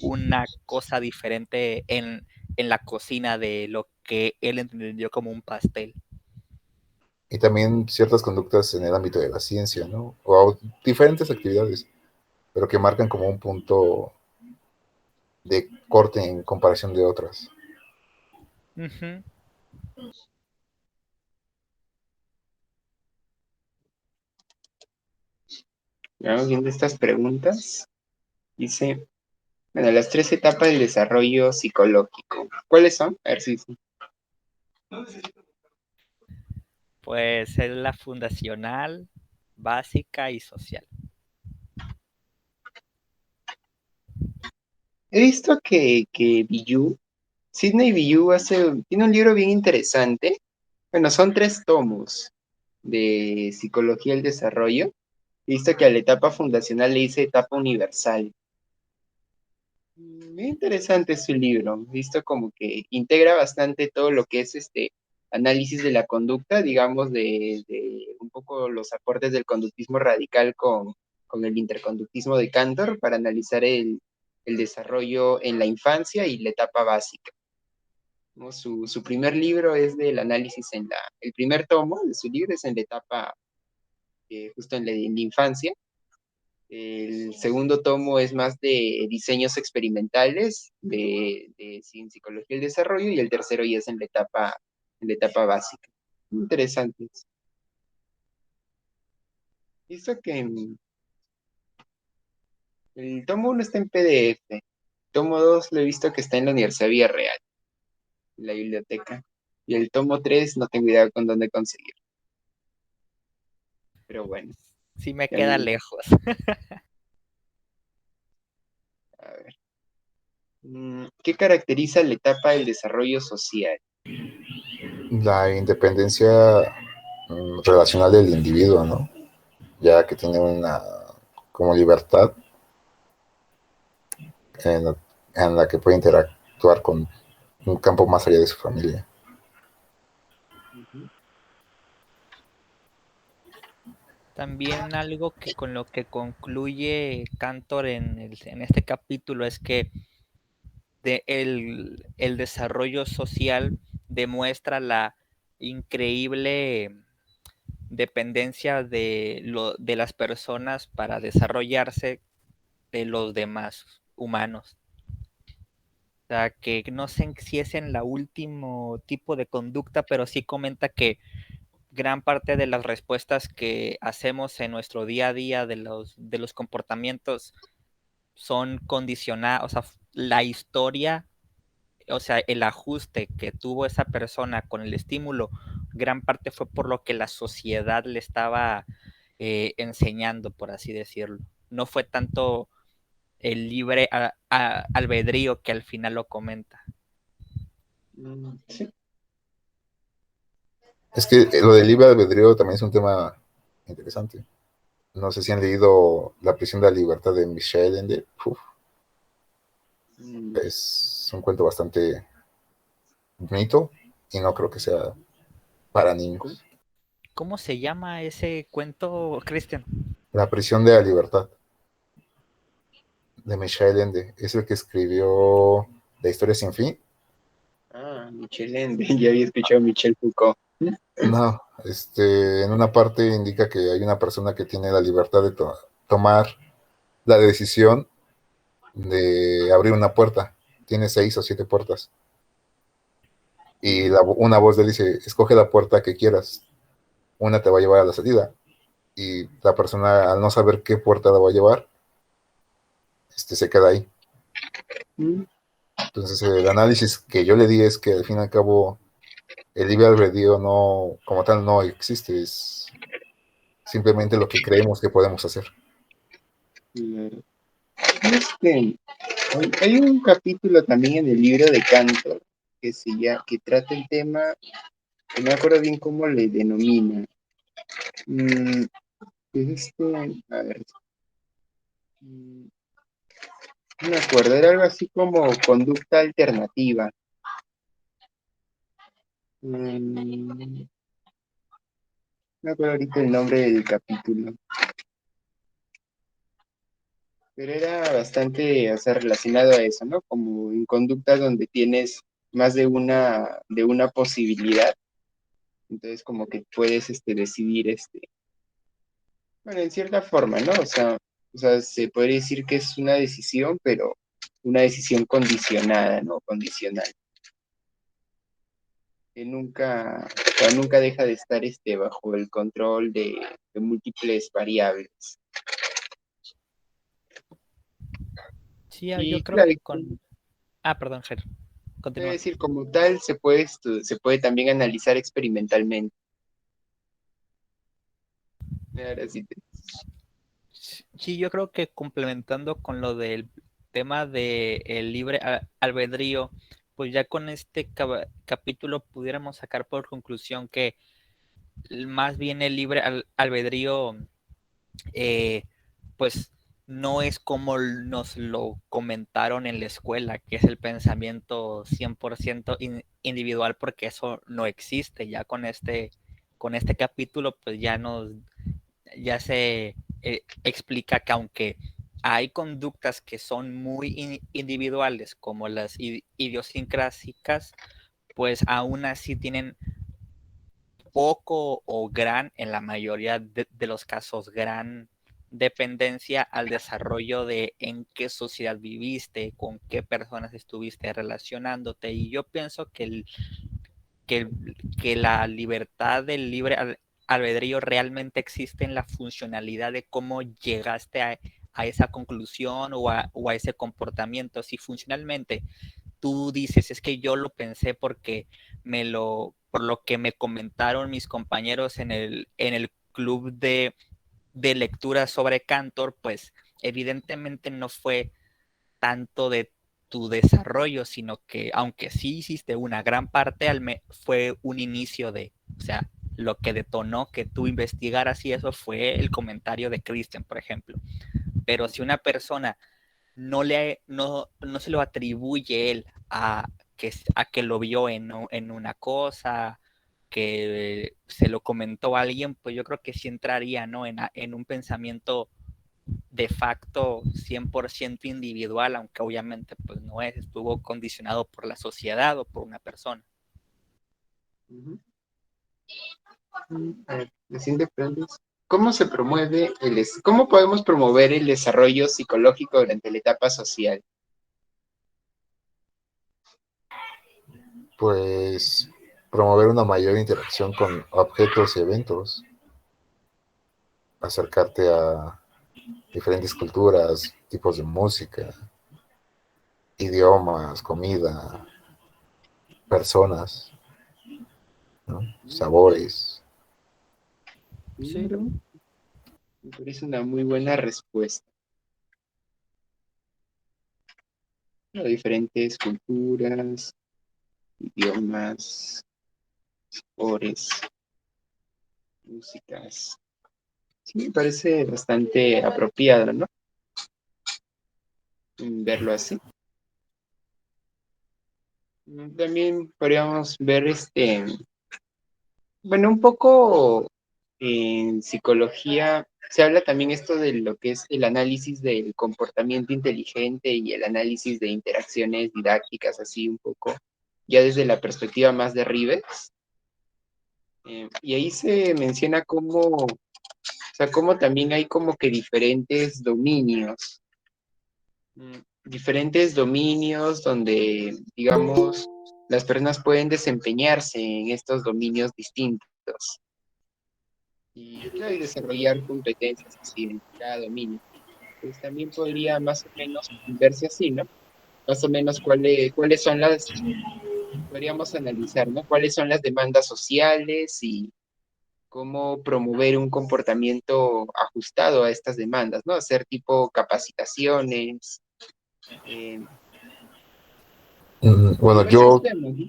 una cosa diferente en la cocina de lo que él entendió como un pastel. Y también ciertas conductas en el ámbito de la ciencia, ¿no? O diferentes actividades, pero que marcan como un punto de corte en comparación de otras. Ujú. Vamos viendo estas preguntas. Dice, bueno, las 3 etapas del desarrollo psicológico. ¿Cuáles son? A ver si... Pues es la fundacional, básica y social. He visto que Sidney Biyu tiene un libro bien interesante. Bueno, son 3 tomos. de psicología del desarrollo. He visto que a la etapa fundacional le dice etapa universal. Muy interesante su libro. He visto como que integra bastante todo lo que es este análisis de la conducta, digamos, de un poco los aportes del conductismo radical con el interconductismo de Cantor para analizar el desarrollo en la infancia y la etapa básica, ¿no? Su primer libro es del análisis el primer tomo de su libro es en la etapa, justo en la infancia. El segundo tomo es más de diseños experimentales de psicología del desarrollo y el tercero ya es en la etapa básica. Interesante. Visto que el tomo uno está en PDF. Tomo 2 lo he visto que está en la Universidad Villarreal, en la biblioteca. Y el tomo 3 no tengo idea con dónde conseguir. Pero bueno, Sí me queda también, lejos. a ver. ¿Qué caracteriza la etapa del desarrollo social? La independencia relacional del individuo, ¿no? Ya que tiene una como libertad en, en la que puede interactuar con un campo más allá de su familia. Ujú. También algo que con lo que concluye Cantor en este capítulo es que el desarrollo social demuestra la increíble dependencia de las personas para desarrollarse de los demás humanos. O sea, que no sé si es en la último tipo de conducta, pero sí comenta que gran parte de las respuestas que hacemos en nuestro día a día de los comportamientos son condicionadas, o sea, la historia, o sea, el ajuste que tuvo esa persona con el estímulo, gran parte fue por lo que la sociedad le estaba enseñando, por así decirlo. No fue tanto el libre albedrío que al final lo comenta. Sí. Es que lo del libre albedrío también es un tema interesante. No sé si han leído La prisión de la libertad de Michel Ende. Uf, Mm, es un cuento bastante bonito y no creo que sea para ¿cómo? niños. ¿Cómo se llama ese cuento, Cristian? La prisión de la libertad de Michel Ende es el que escribió La historia sin fin. Ah, Michel Ende. Ya había escuchado a Michel Foucault. No, en una parte indica que hay una persona que tiene la libertad de tomar la decisión de abrir una puerta. Tiene 6 o 7 puertas. Y una voz le dice, escoge la puerta que quieras. Una te va a llevar a la salida. Y la persona, al no saber qué puerta la va a llevar, se queda ahí. Mm, Entonces, el análisis que yo le di es que al fin y al cabo el libre albedrío no, como tal, no existe. Es simplemente lo que creemos que podemos hacer. claro. Este, hay un capítulo también en el libro de Cantor que trata el tema, no me acuerdo bien cómo le denomina. Mm, a ver, mm, no me acuerdo, era algo así como conducta alternativa. No me acuerdo ahorita el nombre del capítulo, pero era bastante, o sea, relacionado a eso, ¿no? Como en conductas donde tienes más de una posibilidad, entonces como que puedes decidir bueno, en cierta forma, ¿no? O sea, se podría decir que es una decisión, pero una decisión condicionada, ¿no? Condicional, que nunca, o sea, nunca deja de estar bajo el control de múltiples variables. Sí, yo Y creo claro, que con... Ah, perdón, Ger, es continúa. decir, como tal, se puede también analizar experimentalmente. Ahora sí Sí, yo creo que complementando con lo del tema del libre albedrío, pues ya con este capítulo pudiéramos sacar por conclusión que más bien el libre albedrío, pues no es como nos lo comentaron en la escuela, que es el pensamiento 100% individual, porque eso no existe. Ya con este capítulo, pues ya se explica que aunque hay conductas que son muy individuales, como las idiosincrásicas, pues aún así tienen poco o gran, en la mayoría de los casos, gran dependencia al desarrollo de en qué sociedad viviste, con qué personas estuviste relacionándote. Y yo pienso que, que la libertad del libre albedrío realmente existe en la funcionalidad de cómo llegaste a esa conclusión o a ese comportamiento. Si funcionalmente tú dices, es que yo lo pensé porque por lo que me comentaron mis compañeros en el club de lectura sobre Cantor, pues evidentemente no fue tanto de tu desarrollo, sino que aunque sí hiciste una gran parte, fue un inicio de, o sea, lo que detonó que tú investigaras y eso fue el comentario de Christian, por ejemplo. Pero si una persona no se lo atribuye él a que lo vio en una cosa, que se lo comentó a alguien, pues yo creo que sí entraría, ¿no? En un pensamiento de facto 100% individual, aunque obviamente pues no es, estuvo condicionado por la sociedad o por una persona. Ujú. A ver, la siguiente pregunta es, ¿cómo podemos promover el desarrollo psicológico durante la etapa social? Pues promover una mayor interacción con objetos y eventos, acercarte a diferentes culturas, tipos de música, idiomas, comida, personas, ¿no? Sabores. Sí. Claro, me parece una muy buena respuesta. A diferentes culturas, idiomas, sabores, músicas. Sí, me parece bastante apropiado, ¿no? Verlo así. También podríamos ver bueno, un poco en psicología se habla también esto de lo que es el análisis del comportamiento inteligente y el análisis de interacciones didácticas, así un poco, ya desde la perspectiva más de Rivers. Y ahí se menciona o sea, cómo también hay como que diferentes dominios donde, digamos, las personas pueden desempeñarse en estos dominios distintos y, claro, y desarrollar competencias así en cada dominio. Pues también podría más o menos verse así, ¿no? Más o menos cuáles son podríamos analizar, ¿no? Cuáles son las demandas sociales y cómo promover un comportamiento ajustado a estas demandas, ¿no? Hacer tipo capacitaciones, eh, Bueno, diversos yo temas, ¿no?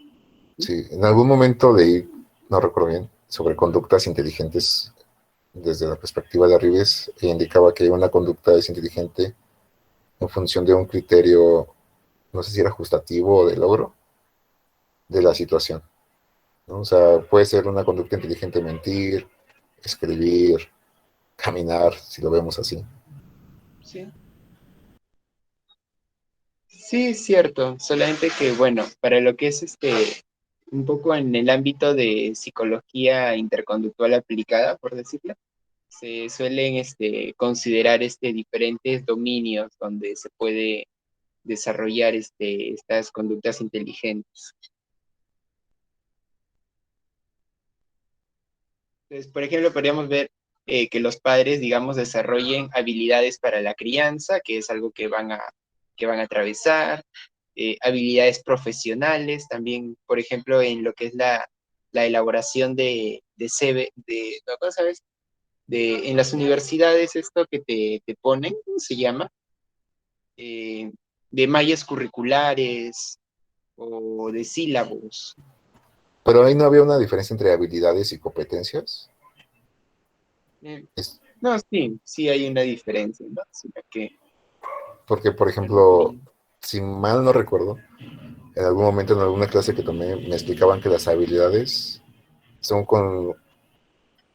sí, en algún momento leí, no recuerdo bien, sobre conductas inteligentes desde la perspectiva de Arribes e indicaba que una conducta es inteligente en función de un criterio, no sé si era ajustativo o de logro de la situación, ¿no? O sea, puede ser una conducta inteligente mentir, escribir, caminar, si lo vemos así. Sí. Sí, es cierto, solamente que, bueno, para lo que es un poco en el ámbito de psicología interconductual aplicada, por decirlo, se suelen considerar diferentes dominios donde se puede desarrollar estas conductas inteligentes. Entonces, por ejemplo, podríamos ver que los padres, digamos, desarrollen habilidades para la crianza, que es algo que van a atravesar, habilidades profesionales, también, por ejemplo, en lo que es la elaboración de CV, no, ¿cómo sabes? En las universidades, esto que te ponen, ¿cómo se llama? Eh, de mallas curriculares o de sílabos. Pero ahí no había una diferencia entre habilidades y competencias. Eh, Es no, sí, sí hay una diferencia, ¿no? Sino que, porque, por bueno, ejemplo, si mal no recuerdo, en algún momento en alguna clase que tomé me explicaban que las habilidades son con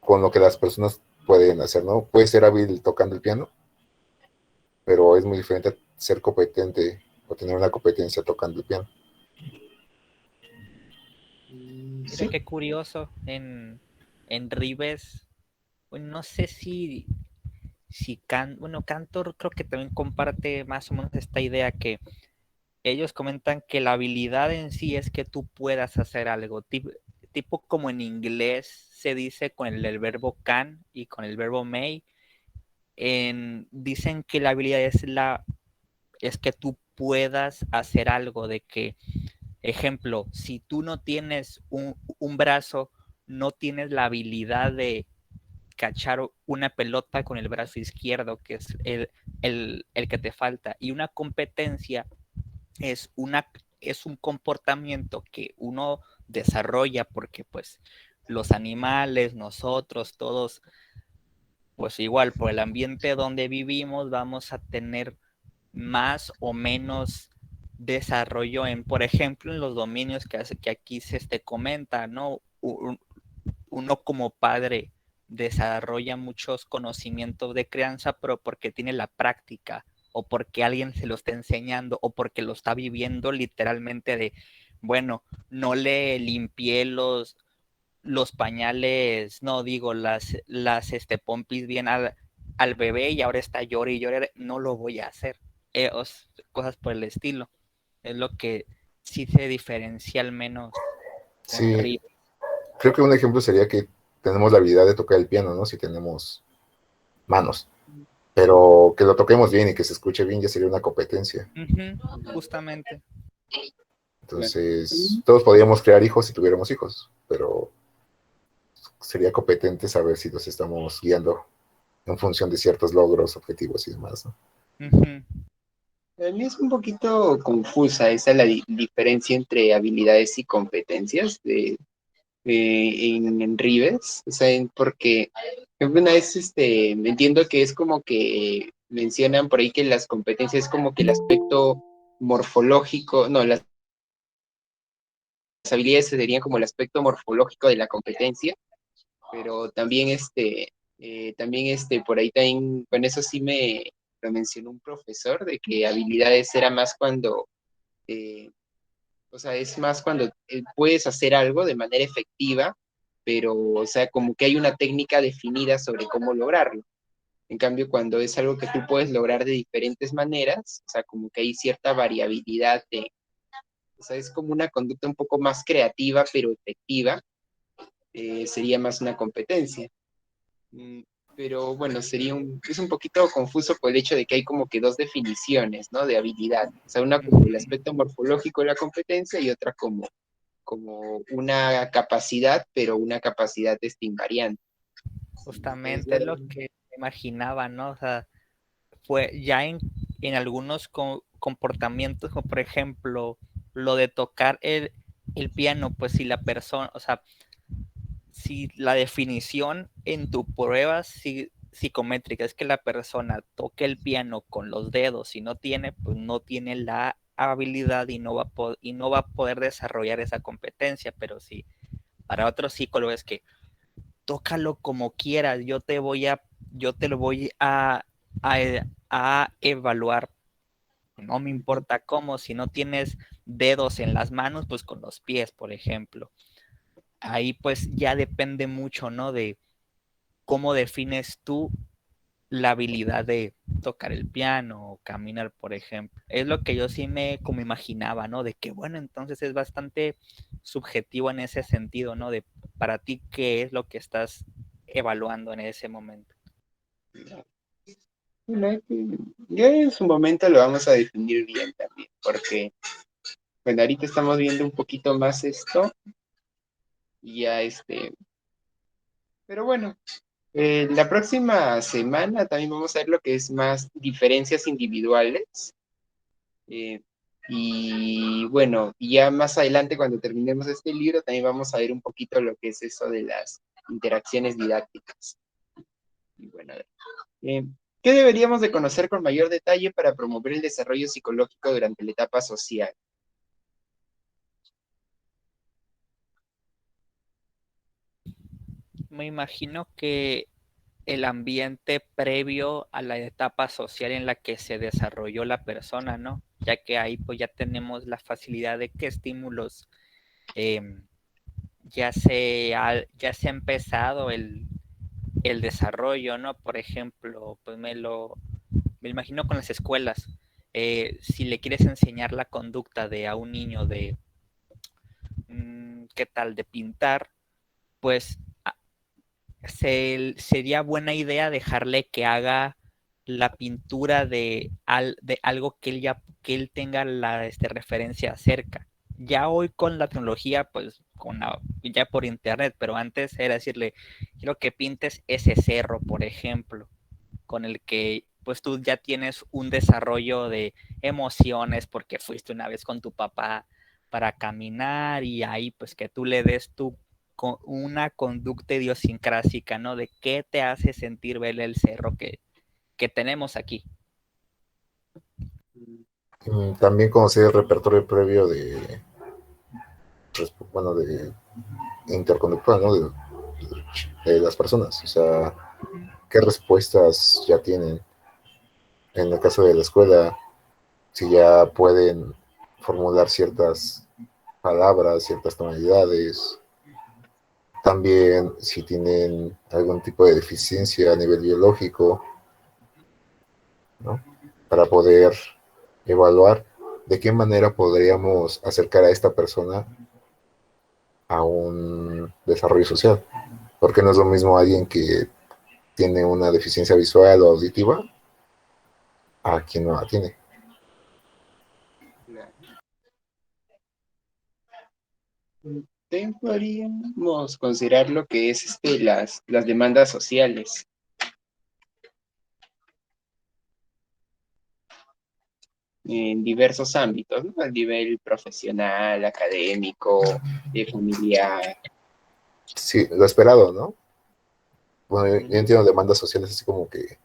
lo que las personas pueden hacer, ¿no? Puede ser hábil tocando el piano, pero es muy diferente ser competente o tener una competencia tocando el piano. Mira sí, qué curioso, en Rives, bueno, no sé bueno, Cantor creo que también comparte más o menos esta idea que ellos comentan que la habilidad en sí es que tú puedas hacer algo, tipo como en inglés se dice con el verbo can y con el verbo may, dicen que la habilidad es que tú puedas hacer algo, de que, ejemplo, si tú no tienes un brazo, no tienes la habilidad de cachar una pelota con el brazo izquierdo, que es el que te falta. Y una competencia es, es un comportamiento que uno desarrolla porque pues los animales, nosotros, todos, pues igual por el ambiente donde vivimos vamos a tener más o menos desarrollo en, por ejemplo, en los dominios que aquí se comenta, ¿no? Uno como padre desarrolla muchos conocimientos de crianza, pero porque tiene la práctica o porque alguien se lo está enseñando o porque lo está viviendo literalmente de, bueno, no le limpié los pañales, no digo, pompis bien al bebé y ahora está llore y llore, no lo voy a hacer. Cosas por el estilo. Es lo que sí se diferencia al menos con Sí, Rip. creo que un ejemplo sería que tenemos la habilidad de tocar el piano, ¿no? Si tenemos manos, pero que lo toquemos bien y que se escuche bien ya sería una competencia. Justamente. claro. Entonces, todos podríamos crear hijos si tuviéramos hijos, pero sería competente saber si los estamos guiando en función de ciertos logros, objetivos y demás, ¿no? Ujú. A mí es un poquito confusa esa la diferencia entre habilidades y competencias en Rives, o sea, porque por ejemplo, una vez entiendo que es como que mencionan por ahí que las competencias es como que el aspecto morfológico, no, las habilidades serían como el aspecto morfológico de la competencia, pero también por ahí también, con eso sí me lo mencionó un profesor, de que habilidades era más cuando eh, o sea, es más cuando puedes hacer algo de manera efectiva, pero, o sea, como que hay una técnica definida sobre cómo lograrlo. En cambio, cuando es algo que tú puedes lograr de diferentes maneras, o sea, como que hay cierta variabilidad o sea, es como una conducta un poco más creativa, pero efectiva, sería más una competencia. Mm, Pero bueno, es un poquito confuso por el hecho de que hay como que dos definiciones, ¿no? De habilidad. O sea, una como el Ujú. aspecto morfológico de la competencia y otra como una capacidad, pero una capacidad invariante. Entonces, Justamente es lo que me imaginaba, ¿no? O sea, fue ya en algunos comportamientos, como por ejemplo, lo de tocar el piano, pues si la persona, o sea, si la definición en tu prueba psicométrica es que la persona toque el piano con los dedos y no tiene, pues no tiene la habilidad y no va a poder desarrollar esa competencia, pero sí, para otros psicólogos es que tócalo como quieras, yo te lo voy a, a evaluar, no me importa cómo, si no tienes dedos en las manos, pues con los pies, por ejemplo. Ahí pues ya depende mucho, ¿no? De cómo defines tú la habilidad de tocar el piano o caminar, por ejemplo. Es lo que yo sí me como imaginaba, ¿no? De que, bueno, entonces es bastante subjetivo en ese sentido, ¿no? De para ti, ¿qué es lo que estás evaluando en ese momento? bueno, ya en su momento lo vamos a definir bien también, porque, bueno, ahorita estamos viendo un poquito más esto, y ya pero bueno, la próxima semana también vamos a ver lo que es más diferencias individuales. Y bueno, ya más adelante cuando terminemos este libro también vamos a ver un poquito lo que es eso de las interacciones didácticas. Y bueno, eh, ¿qué deberíamos de conocer con mayor detalle para promover el desarrollo psicológico durante la etapa social? Me imagino que el ambiente previo a la etapa social en la que se desarrolló la persona, ¿no? Ya que ahí pues ya tenemos la facilidad de qué estímulos eh, ya se ha empezado el desarrollo, ¿no? Por ejemplo, pues me imagino con las escuelas. Si le quieres enseñar la conducta de a un niño de, ¿qué tal? De pintar, pues sería buena idea dejarle que haga la pintura de algo que él que él tenga la referencia cerca. Ya hoy con la tecnología, pues ya por internet, pero antes era decirle, quiero que pintes ese cerro, por ejemplo, con el que pues tú ya tienes un desarrollo de emociones porque fuiste una vez con tu papá para caminar y ahí pues que tú le des una conducta idiosincrásica, ¿no? De qué te hace sentir ver el cerro que tenemos aquí. También conocer el repertorio previo de, bueno, de interconductual, ¿no? De las personas, o sea, qué respuestas ya tienen. En el caso de la escuela, si ya pueden formular ciertas palabras, ciertas tonalidades, también si tienen algún tipo de deficiencia a nivel biológico, ¿no? Para poder evaluar de qué manera podríamos acercar a esta persona a un desarrollo social. Porque no es lo mismo alguien que tiene una deficiencia visual o auditiva a quien no la tiene. También podríamos considerar lo que es las demandas sociales. En diversos ámbitos, ¿no? A nivel profesional, académico, familiar. Sí, lo esperado, ¿no? Bueno, yo entiendo demandas sociales así como que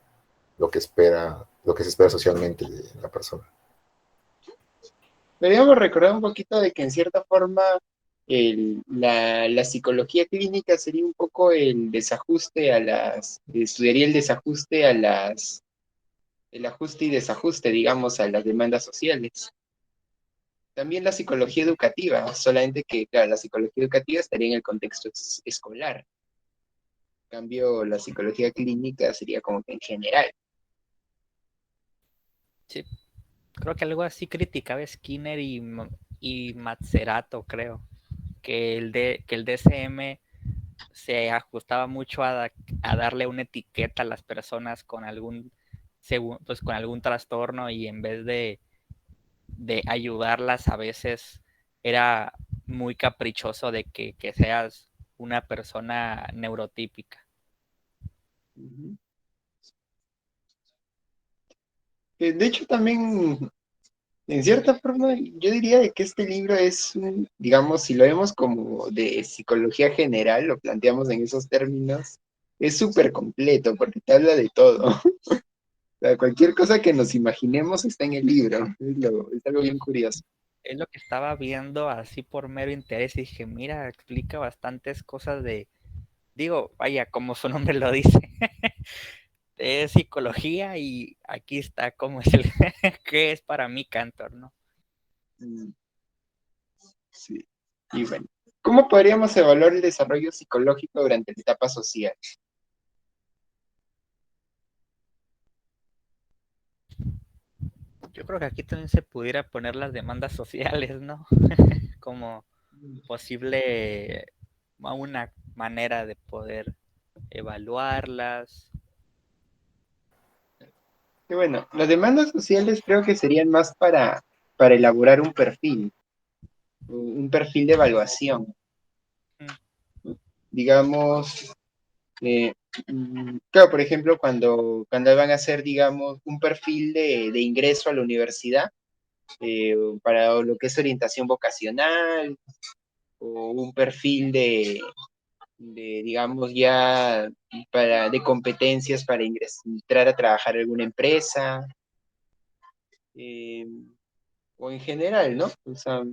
lo que se espera socialmente de la persona. Deberíamos recordar un poquito de que en cierta forma la psicología clínica sería un poco el desajuste estudiaría el desajuste el ajuste y desajuste, digamos, a las demandas sociales. También la psicología educativa, solamente que, claro, la psicología educativa estaría en el contexto escolar. En cambio, la psicología clínica sería como que en general. Sí, creo que algo así criticaba Skinner y Mazzerato, creo, que el DSM se ajustaba mucho a darle una etiqueta a las personas con pues con algún trastorno y en vez de ayudarlas a veces era muy caprichoso de que seas una persona neurotípica. Ujú. De hecho, también, en cierta forma, yo diría de que este libro es digamos, si lo vemos como de psicología general, lo planteamos en esos términos, es súper completo porque te habla de todo. O sea, cualquier cosa que nos imaginemos está en el libro. Es algo bien curioso. Es lo que estaba viendo así por mero interés y dije, mira, explica bastantes cosas digo, vaya, como su nombre lo dice, es psicología y aquí está cómo es qué es para mí Cantor, ¿no? Mm, sí. Y bueno, ¿cómo podríamos evaluar el desarrollo psicológico durante la etapa social? Yo creo que aquí también se pudiera poner las demandas sociales, ¿no? Como posible una manera de poder evaluarlas. Y bueno, las demandas sociales creo que serían más para elaborar un perfil de evaluación. Mm, Digamos, eh, claro, por ejemplo, cuando van a hacer, digamos, un perfil de ingreso a la universidad, para lo que es orientación vocacional o un perfil digamos, ya de competencias para entrar a trabajar en alguna empresa, eh, o en general, ¿no? O sea,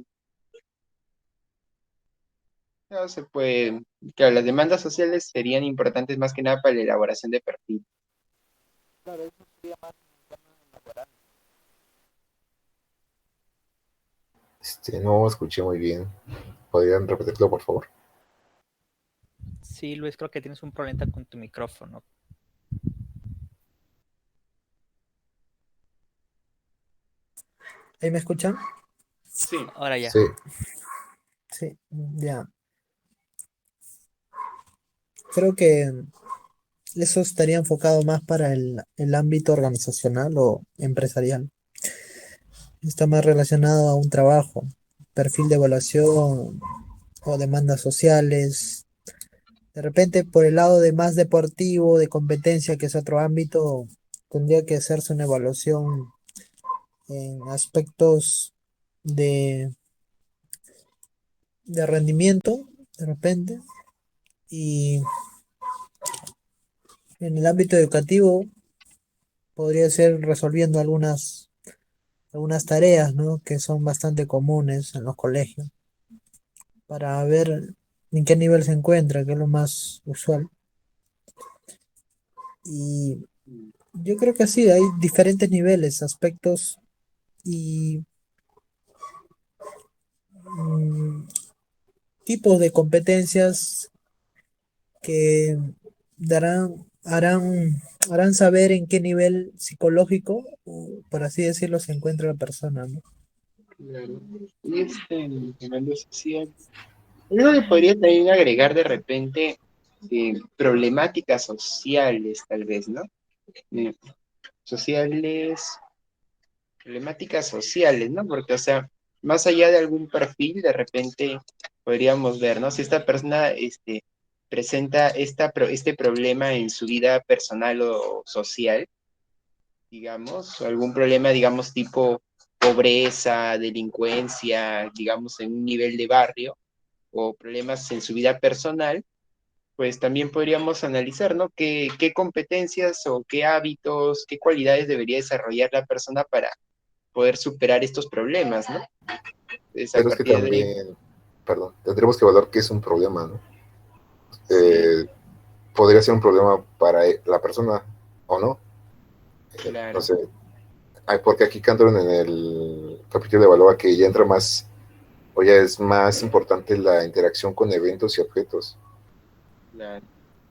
no se puede, claro, las demandas sociales serían importantes más que nada para la elaboración de perfil. No escuché muy bien. ¿Podrían repetirlo, por favor? Sí, Luis, creo que tienes un problema con tu micrófono. ¿Ahí me escuchan? Sí, Ahora ya. Sí, Sí, ya. Creo que eso estaría enfocado más para el ámbito organizacional o empresarial. Está más relacionado a un trabajo, perfil de evaluación o demandas sociales. De repente, por el lado de más deportivo, de competencia, que es otro ámbito, tendría que hacerse una evaluación en aspectos de, de rendimiento, de repente. Y en el ámbito educativo podría ser resolviendo algunas tareas, ¿no? Que son bastante comunes en los colegios, para ver en qué nivel se encuentra, que es lo más usual. Y yo creo que así, hay diferentes niveles, aspectos y mm, tipos de competencias que harán saber en qué nivel psicológico, o por así decirlo, se encuentra la persona, ¿no? claro. Y demanda social. Yo creo que podría también agregar de repente problemáticas sociales, tal vez, ¿no? Eh, sociales, problemáticas sociales, ¿no? Porque, o sea, más allá de algún perfil, de repente podríamos ver, ¿no? Si esta persona presenta este problema en su vida personal o social, digamos, o algún problema, digamos, tipo pobreza, delincuencia, digamos, en un nivel de barrio, o problemas en su vida personal, pues también podríamos analizar, ¿no? ¿Qué competencias o qué hábitos, qué cualidades debería desarrollar la persona para poder superar estos problemas, ¿no? Entonces, a pero es que partir de ahí, también, perdón, tendremos que evaluar qué es un problema, ¿no? sí, Eh, Podría ser un problema para la persona o no. No claro, sé, porque aquí Cantor en el capítulo evalúa que ya entra más, o ya es más importante la interacción con eventos y objetos, claro.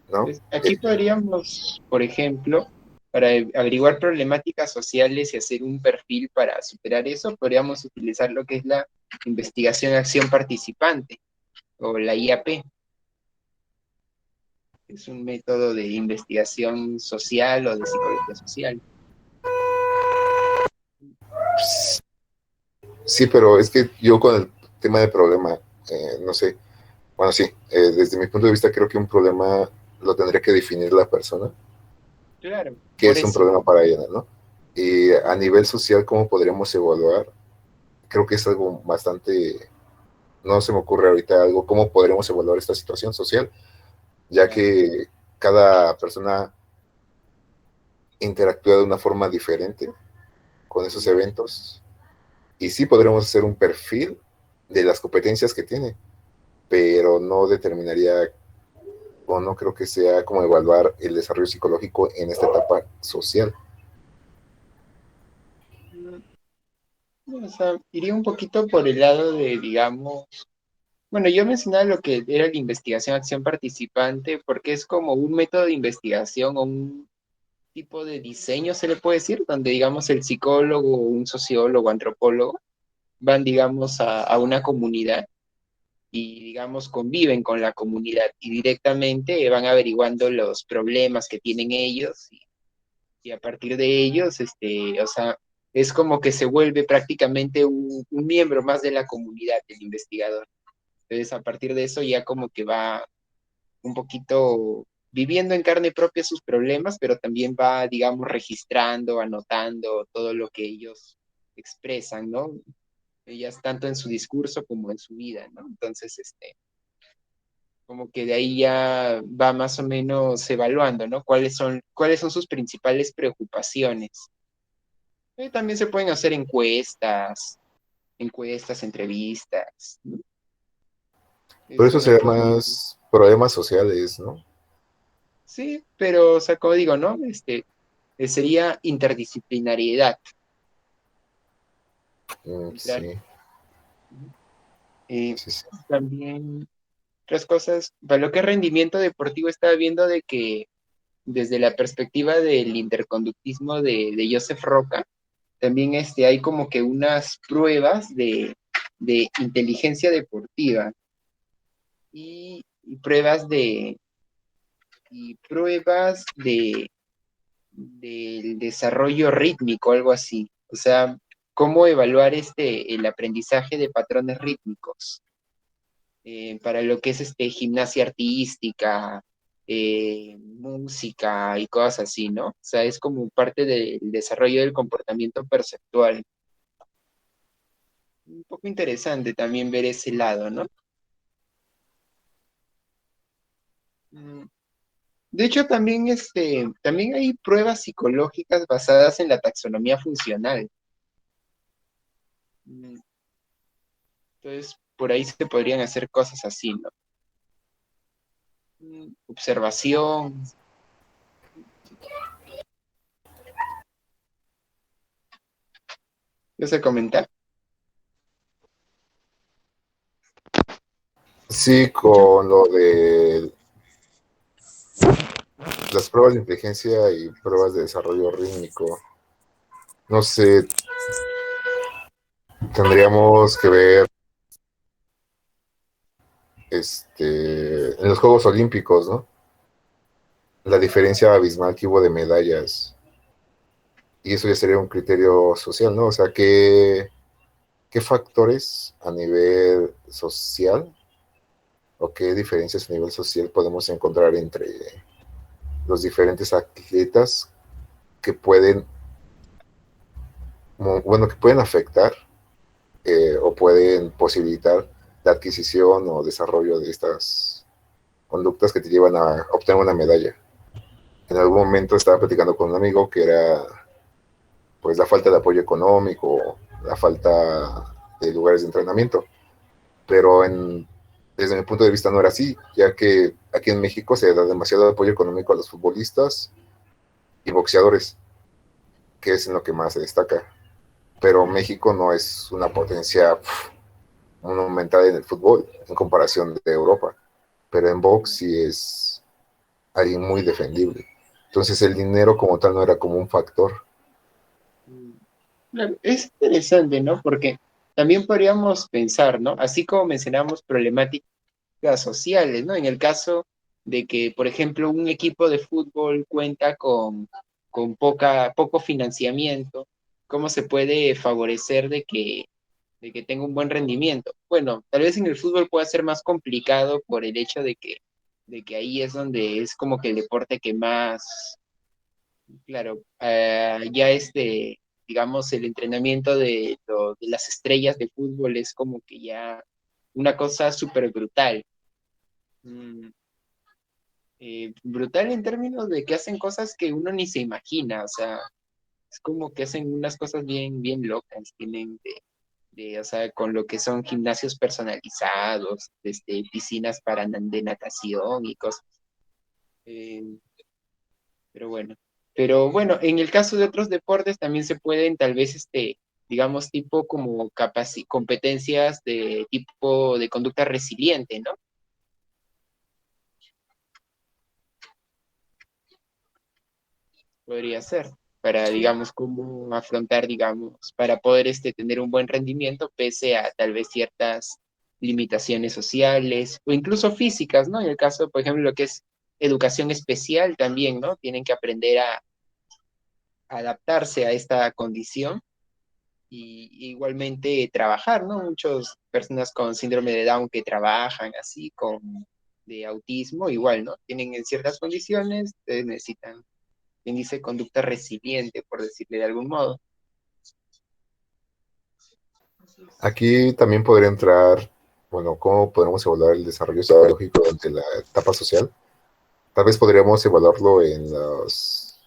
¿no? Entonces, aquí podríamos, por ejemplo, para averiguar problemáticas sociales y hacer un perfil para superar eso, podríamos utilizar lo que es la investigación-acción participante o la IAP. Es un método de investigación social o de psicología social. Sí, pero es que yo con el tema de problema, no sé, bueno, sí, desde mi punto de vista creo que un problema lo tendría que definir la persona, Claro, que por es un eso. problema para ella, ¿no? Y a nivel social, ¿cómo podríamos evaluar? Creo que es algo bastante, no se me ocurre ahorita algo, ¿cómo podríamos evaluar esta situación social? Ya Claro. que cada persona interactúa de una forma diferente con esos eventos. Y sí podremos hacer un perfil de las competencias que tiene, pero no determinaría o no creo que sea como evaluar el desarrollo psicológico en esta etapa social. O sea, iría un poquito por el lado de, digamos, bueno, yo mencionaba lo que era la investigación-acción participante, porque es como un método de investigación o un tipo de diseño, se le puede decir, donde, digamos, el psicólogo, un sociólogo, antropólogo, van, digamos, a una comunidad y, digamos, conviven con la comunidad y directamente van averiguando los problemas que tienen ellos y a partir de ellos, o sea, es como que se vuelve prácticamente un miembro más de la comunidad, el investigador. Entonces, a partir de eso ya como que va un poquito viviendo en carne propia sus problemas, pero también va, digamos, registrando, anotando todo lo que ellos expresan, ¿no? Ellas tanto en su discurso como en su vida, ¿no? Entonces, como que de ahí ya va más o menos evaluando, ¿no? Cuáles son sus principales preocupaciones. También se pueden hacer encuestas, entrevistas, ¿no? Por Es eso una se forma. más problemas sociales, ¿no? Sí, pero, o sea, como digo, ¿no? Sería interdisciplinariedad. Entrar. Sí, Eh, sí, sí. También otras cosas, para lo que es rendimiento deportivo, estaba viendo de que desde la perspectiva del interconductismo de Joseph Roca, también hay como que unas pruebas de inteligencia deportiva y pruebas del desarrollo rítmico, algo así. O sea, cómo evaluar el aprendizaje de patrones rítmicos para lo que es gimnasia artística, música y cosas así, ¿no? O sea, es como parte del desarrollo del comportamiento perceptual. Un poco interesante también ver ese lado, ¿no? Mm, De hecho, también, también hay pruebas psicológicas basadas en la taxonomía funcional. Mm, Entonces, por ahí se podrían hacer cosas así, ¿no? Observación. ¿Qué se comenta? Sí, con lo de las pruebas de inteligencia y pruebas de desarrollo rítmico. No sé, tendríamos que ver en los Juegos Olímpicos, ¿no? La diferencia abismal que hubo de medallas. Y eso ya sería un criterio social, ¿no? O sea, ¿qué factores a nivel social o qué diferencias a nivel social podemos encontrar entre los diferentes atletas que pueden, bueno, que pueden afectar o pueden posibilitar la adquisición o desarrollo de estas conductas que te llevan a obtener una medalla? En algún momento estaba platicando con un amigo que era pues la falta de apoyo económico, la falta de lugares de entrenamiento, pero desde mi punto de vista no era así, ya que aquí en México se da demasiado apoyo económico a los futbolistas y boxeadores, que es en lo que más se destaca. Pero México no es una potencia monumental en el fútbol en comparación de Europa, pero en box sí es alguien muy defendible. Entonces el dinero como tal no era como un factor. Claro, es interesante, ¿no? Porque también podríamos pensar, ¿no? Así como mencionamos problemáticas sociales, ¿no? En el caso de que, por ejemplo, un equipo de fútbol cuenta con poco financiamiento, ¿cómo se puede favorecer de que tenga un buen rendimiento? Bueno, tal vez en el fútbol pueda ser más complicado por el hecho de que ahí es donde es como que el deporte que más, claro, ya digamos, el entrenamiento de las estrellas de fútbol es como que ya una cosa súper brutal. Mm, Brutal en términos de que hacen cosas que uno ni se imagina, o sea, es como que hacen unas cosas bien, bien locas, tienen o sea, con lo que son gimnasios personalizados, piscinas de natación y cosas. Eh, pero bueno, en el caso de otros deportes también se pueden tal vez, digamos, tipo como competencias de tipo de conducta resiliente, ¿no? Podría ser, para, digamos, cómo afrontar, digamos, para poder tener un buen rendimiento pese a tal vez ciertas limitaciones sociales o incluso físicas, ¿no? En el caso, por ejemplo, lo que es educación especial también, ¿no? Tienen que aprender a adaptarse a esta condición y igualmente trabajar, ¿no? Muchas personas con síndrome de Down que trabajan así, con de autismo, igual, ¿no? Tienen en ciertas condiciones, necesitan quien dice conducta resiliente, por decirle de algún modo. Aquí también podría entrar, bueno, cómo podemos evaluar el desarrollo psicológico durante la etapa social. Tal vez podríamos evaluarlo en las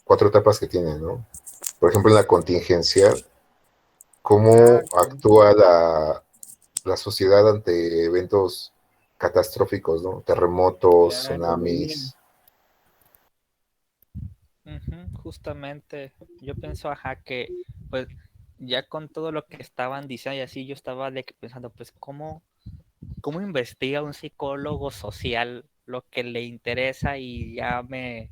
4 etapas que tiene, ¿no? Por ejemplo, en la contingencia, Ah, cómo claro. actúa la sociedad ante eventos catastróficos, ¿no? Terremotos, Claro, bien. tsunamis. Ujú, justamente, yo pienso, ajá, que pues ya con todo lo que estaban diciendo y así, yo estaba pensando, pues, ¿cómo investiga un psicólogo social lo que le interesa? Y ya me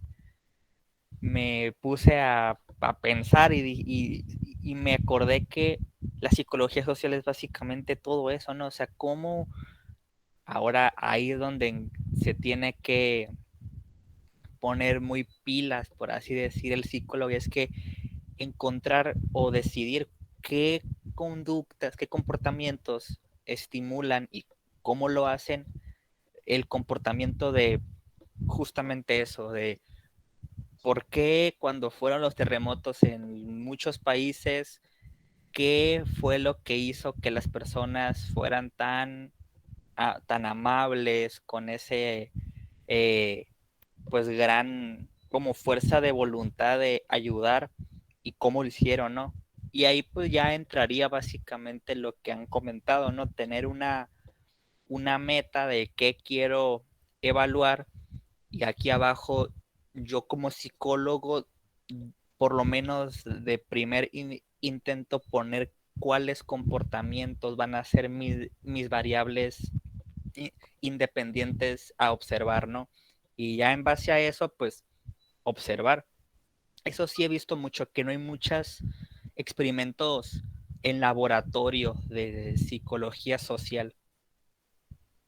puse a pensar y me acordé que la psicología social es básicamente todo eso, ¿no? O sea, cómo ahora ahí es donde se tiene que poner muy pilas, por así decir, el psicólogo, es que encontrar o decidir qué conductas, qué comportamientos estimulan y cómo lo hacen el comportamiento de justamente eso, de por qué cuando fueron los terremotos en muchos países, qué fue lo que hizo que las personas fueran tan amables con ese eh, pues gran como fuerza de voluntad de ayudar y cómo lo hicieron, ¿no? Y ahí pues ya entraría básicamente lo que han comentado, ¿no? Tener una meta de qué quiero evaluar y aquí abajo yo como psicólogo por lo menos de primer intento poner cuáles comportamientos van a ser mis variables independientes a observar, ¿no? Y ya en base a eso, pues observar. Eso sí he visto mucho, que no hay muchos experimentos en laboratorio de psicología social,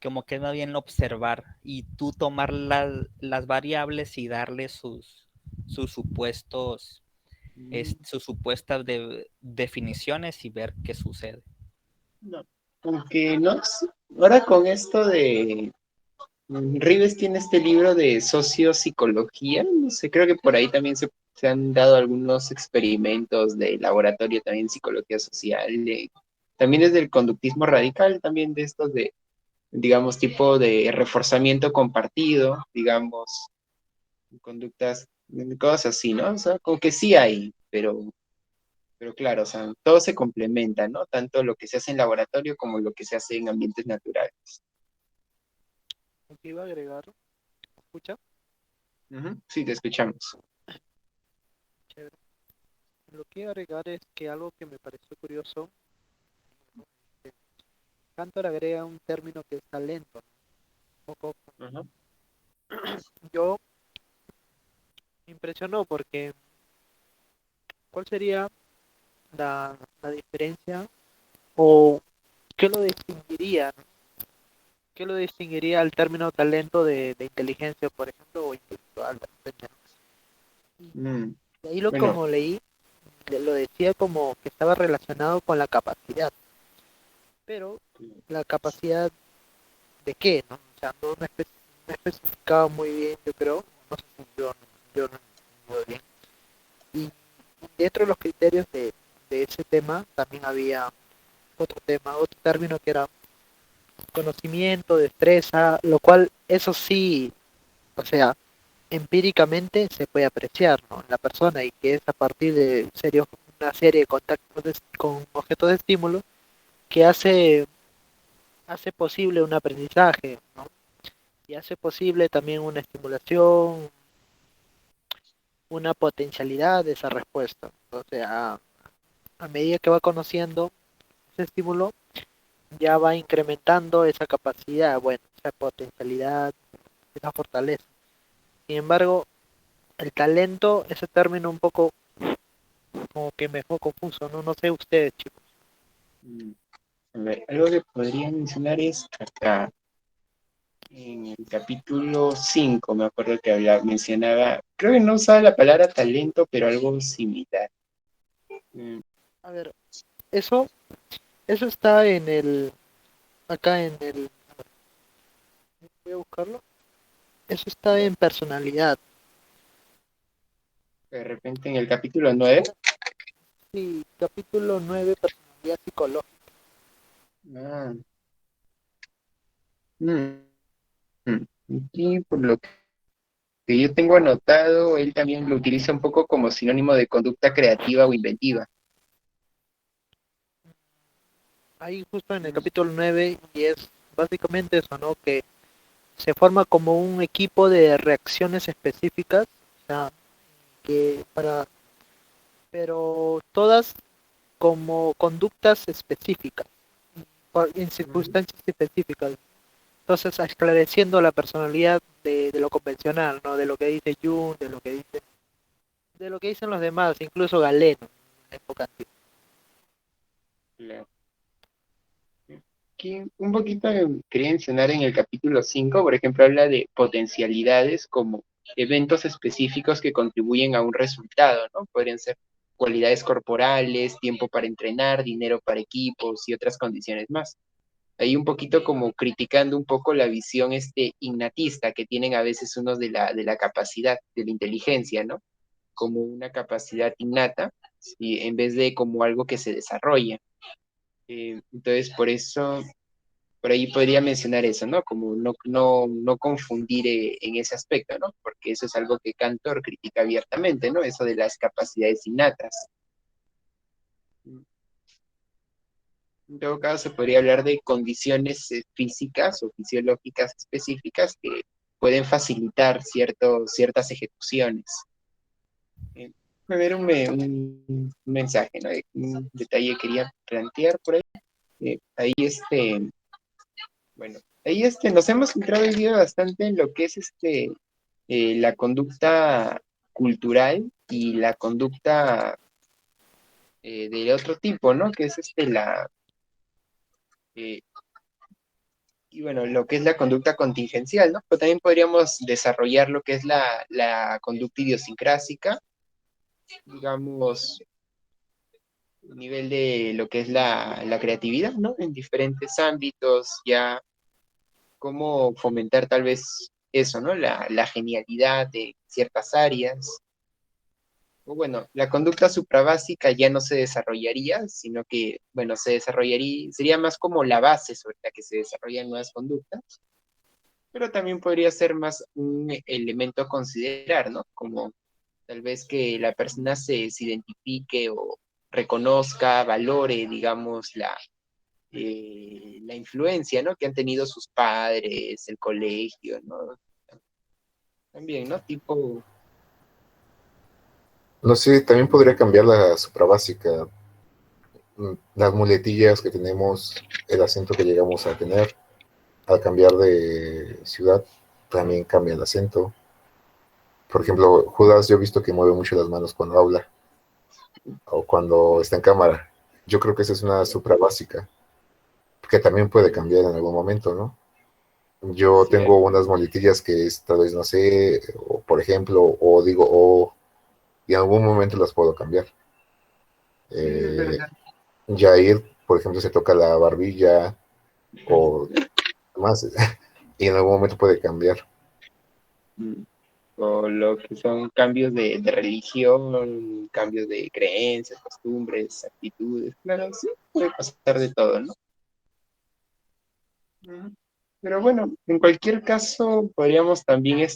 como que es más bien observar y tú tomar las variables y darle sus supuestos, Mm, sus supuestas definiciones y ver qué sucede. no, aunque no, ahora con esto de Rives tiene este libro de sociopsicología, no sé, creo que por ahí también se han dado algunos experimentos de laboratorio también en psicología social, también es del conductismo radical, también de estos de, digamos, tipo de reforzamiento compartido, digamos, conductas, cosas así, ¿no? O sea, como que sí hay, pero claro, o sea, todo se complementa, ¿no? Tanto lo que se hace en laboratorio como lo que se hace en ambientes naturales. Lo que iba a agregar, escucha, Ujú, sí, te escuchamos. chévere. Lo que iba a agregar es que algo que me pareció curioso, ¿no? Cantor agrega un término que es talento, ¿no? Un poco, Ujú. yo me impresionó porque ¿cuál sería la diferencia o qué lo distinguiría, ¿no? ¿Qué lo distinguiría al término talento de inteligencia, por ejemplo, o intelectual? Mm, Y ahí lo bueno, como leí, lo decía como que estaba relacionado con la capacidad, pero la capacidad de qué, ¿no? O sea, no especificaba muy bien, yo creo, no sé si yo no entiendo bien. Y dentro de los criterios de ese tema también había otro tema, otro término que era conocimiento, destreza, lo cual eso sí, o sea, empíricamente se puede apreciar, ¿no? En la persona y que es a partir de una serie de contactos con objetos de estímulo que hace posible un aprendizaje, ¿no? Y hace posible también una estimulación, una potencialidad de esa respuesta. Entonces, a medida que va conociendo ese estímulo, ya va incrementando esa capacidad, bueno, esa potencialidad, esa fortaleza. Sin embargo, el talento, ese término un poco como que me fue confuso, ¿no? No sé ustedes, chicos. mm, a ver, algo que podría mencionar es acá, en el capítulo 5 me acuerdo que mencionaba, creo que no usaba la palabra talento, pero algo similar. Mm, A ver, eso, eso está en acá en voy a buscarlo, eso está en personalidad. de repente en el capítulo 9. Sí, capítulo 9 personalidad psicológica. Ah, mm, mm. Aquí, por lo que yo tengo anotado, él también lo utiliza un poco como sinónimo de conducta creativa o inventiva. Ahí justo en el capítulo 9 y es básicamente eso, ¿no? Que se forma como un equipo de reacciones específicas, o sea, que para, pero todas como conductas específicas, en Ujú. circunstancias específicas. Entonces, esclareciendo la personalidad de lo convencional, ¿no? De lo que dice Jung, de lo que dicen los demás, incluso Galeno, en la época antigua. Claro. Aquí un poquito quería mencionar en el capítulo 5, por ejemplo, habla de potencialidades como eventos específicos que contribuyen a un resultado, ¿no? Podrían ser cualidades corporales, tiempo para entrenar, dinero para equipos y otras condiciones más. Ahí un poquito como criticando un poco la visión innatista que tienen a veces unos de la capacidad, de la inteligencia, ¿no? Como una capacidad innata, y en vez de como algo que se desarrolla. Entonces, por ahí podría mencionar eso, ¿no? Como no confundir en ese aspecto, ¿no? Porque eso es algo que Cantor critica abiertamente, ¿no? Eso de las capacidades innatas. En todo caso, se podría hablar de condiciones físicas o fisiológicas específicas que pueden facilitar ciertas ejecuciones. Eh, a ver, un mensaje, ¿no? Un detalle que quería plantear por ahí. Ahí bueno, ahí nos hemos centrado hoy día bastante en lo que es la conducta cultural y la conducta de otro tipo, ¿no? Que es eh, y bueno, lo que es la conducta contingencial, ¿no? Pero también podríamos desarrollar lo que es la conducta idiosincrásica, digamos, a nivel de lo que es la creatividad, ¿no? En diferentes ámbitos, ya cómo fomentar tal vez eso, ¿no? La genialidad de ciertas áreas. O bueno, la conducta suprabásica ya no se desarrollaría, sino que, bueno, se desarrollaría, sería más como la base sobre la que se desarrollan nuevas conductas, pero también podría ser más un elemento a considerar, ¿no? Como tal vez que la persona se identifique o reconozca, valore, digamos, la influencia, ¿no? Que han tenido sus padres, el colegio, ¿no? También, ¿no? Tipo, No sé, también podría cambiar la suprabásica, las muletillas que tenemos, el acento que llegamos a tener. Al cambiar de ciudad, también cambia el acento. Por ejemplo, Judas, yo he visto que mueve mucho las manos cuando habla o cuando está en cámara. Yo creo que esa es una suprabásica, que también puede cambiar en algún momento, ¿no? Yo tengo cierto. unas muletillas que tal vez no sé, o por ejemplo, o digo, o, y en algún momento las puedo cambiar. Sí, es Eh, verdad. Jair, por ejemplo, se toca la barbilla o más, y en algún momento puede cambiar. Mm. O lo que son cambios de religión, cambios de creencias, costumbres, actitudes. Claro, sí, puede pasar de todo, ¿no? Ujú. Pero bueno, en cualquier caso, podríamos también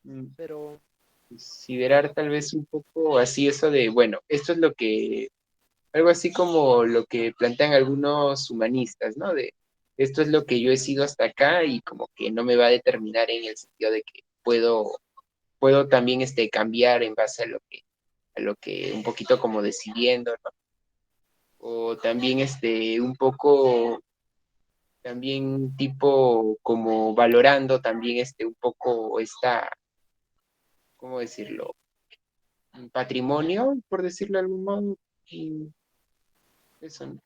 mm, Pero, considerar tal vez un poco así eso de, bueno, esto es algo así como lo que plantean algunos humanistas, ¿no? De esto es lo que yo he sido hasta acá y como que no me va a determinar en el sentido de que puedo también cambiar en base a lo que un poquito como decidiendo, ¿no? O también un poco, también tipo como valorando también un poco ¿cómo decirlo? Patrimonio, por decirlo de algún modo. Y eso, ¿no?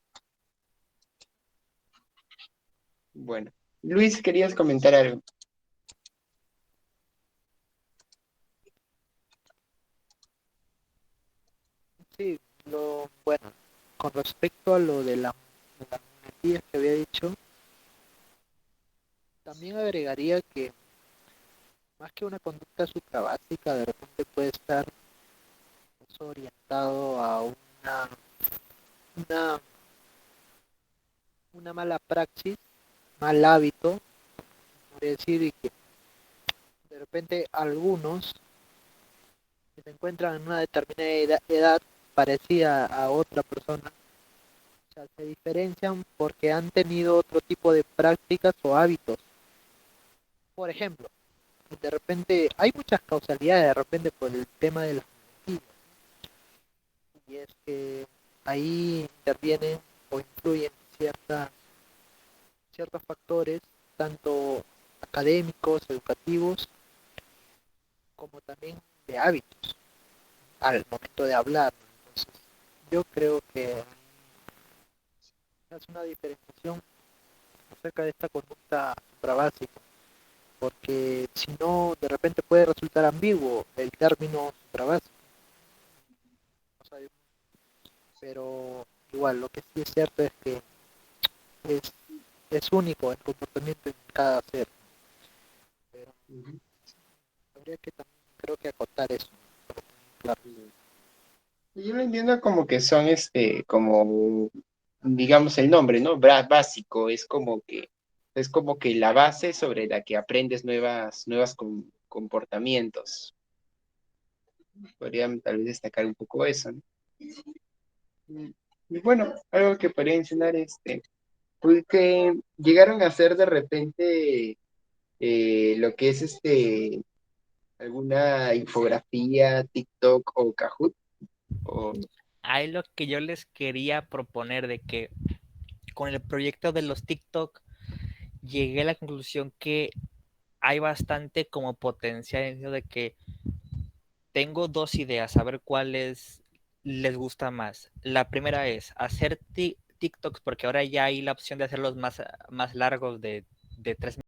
Bueno, Luis, querías comentar algo. sí, bueno, con respecto a lo de las muletillas que había dicho, también agregaría que más que una conducta suprabásica, de repente puede estar pues, orientado a una una mala praxis, mal hábito, podría decir, y que de repente algunos que se encuentran en una determinada edad parecida a otra persona, o sea, se diferencian porque han tenido otro tipo de prácticas o hábitos. Por ejemplo, de repente hay muchas causalidades de repente por el tema de las mentiras, y es que ahí intervienen o influyen ciertos factores, tanto académicos, educativos, como también de hábitos al momento de hablar. Entonces, yo creo que es una diferenciación acerca de esta conducta suprabásica, porque si no, de repente puede resultar ambiguo el término suprabásico. No sabemos, pero igual, lo que sí es cierto es que es, es único el comportamiento en cada ser. Pero habría que también, creo que acotar eso. Claro. Yo lo entiendo como que son, como, digamos el nombre, ¿no? Básico, es como que la base sobre la que aprendes nuevas comportamientos. Podrían tal vez destacar un poco eso, ¿no? Y bueno, algo que podría mencionar, pues que llegaron a hacer de repente lo que es alguna infografía, TikTok o Kahoot, o Ahí lo que yo les quería proponer de que con el proyecto de los TikTok llegué a la conclusión que hay bastante como potencial en eso de que tengo dos ideas, a ver cuáles les gusta más. La primera es hacer TikToks, porque ahora ya hay la opción de hacerlos más largos de 3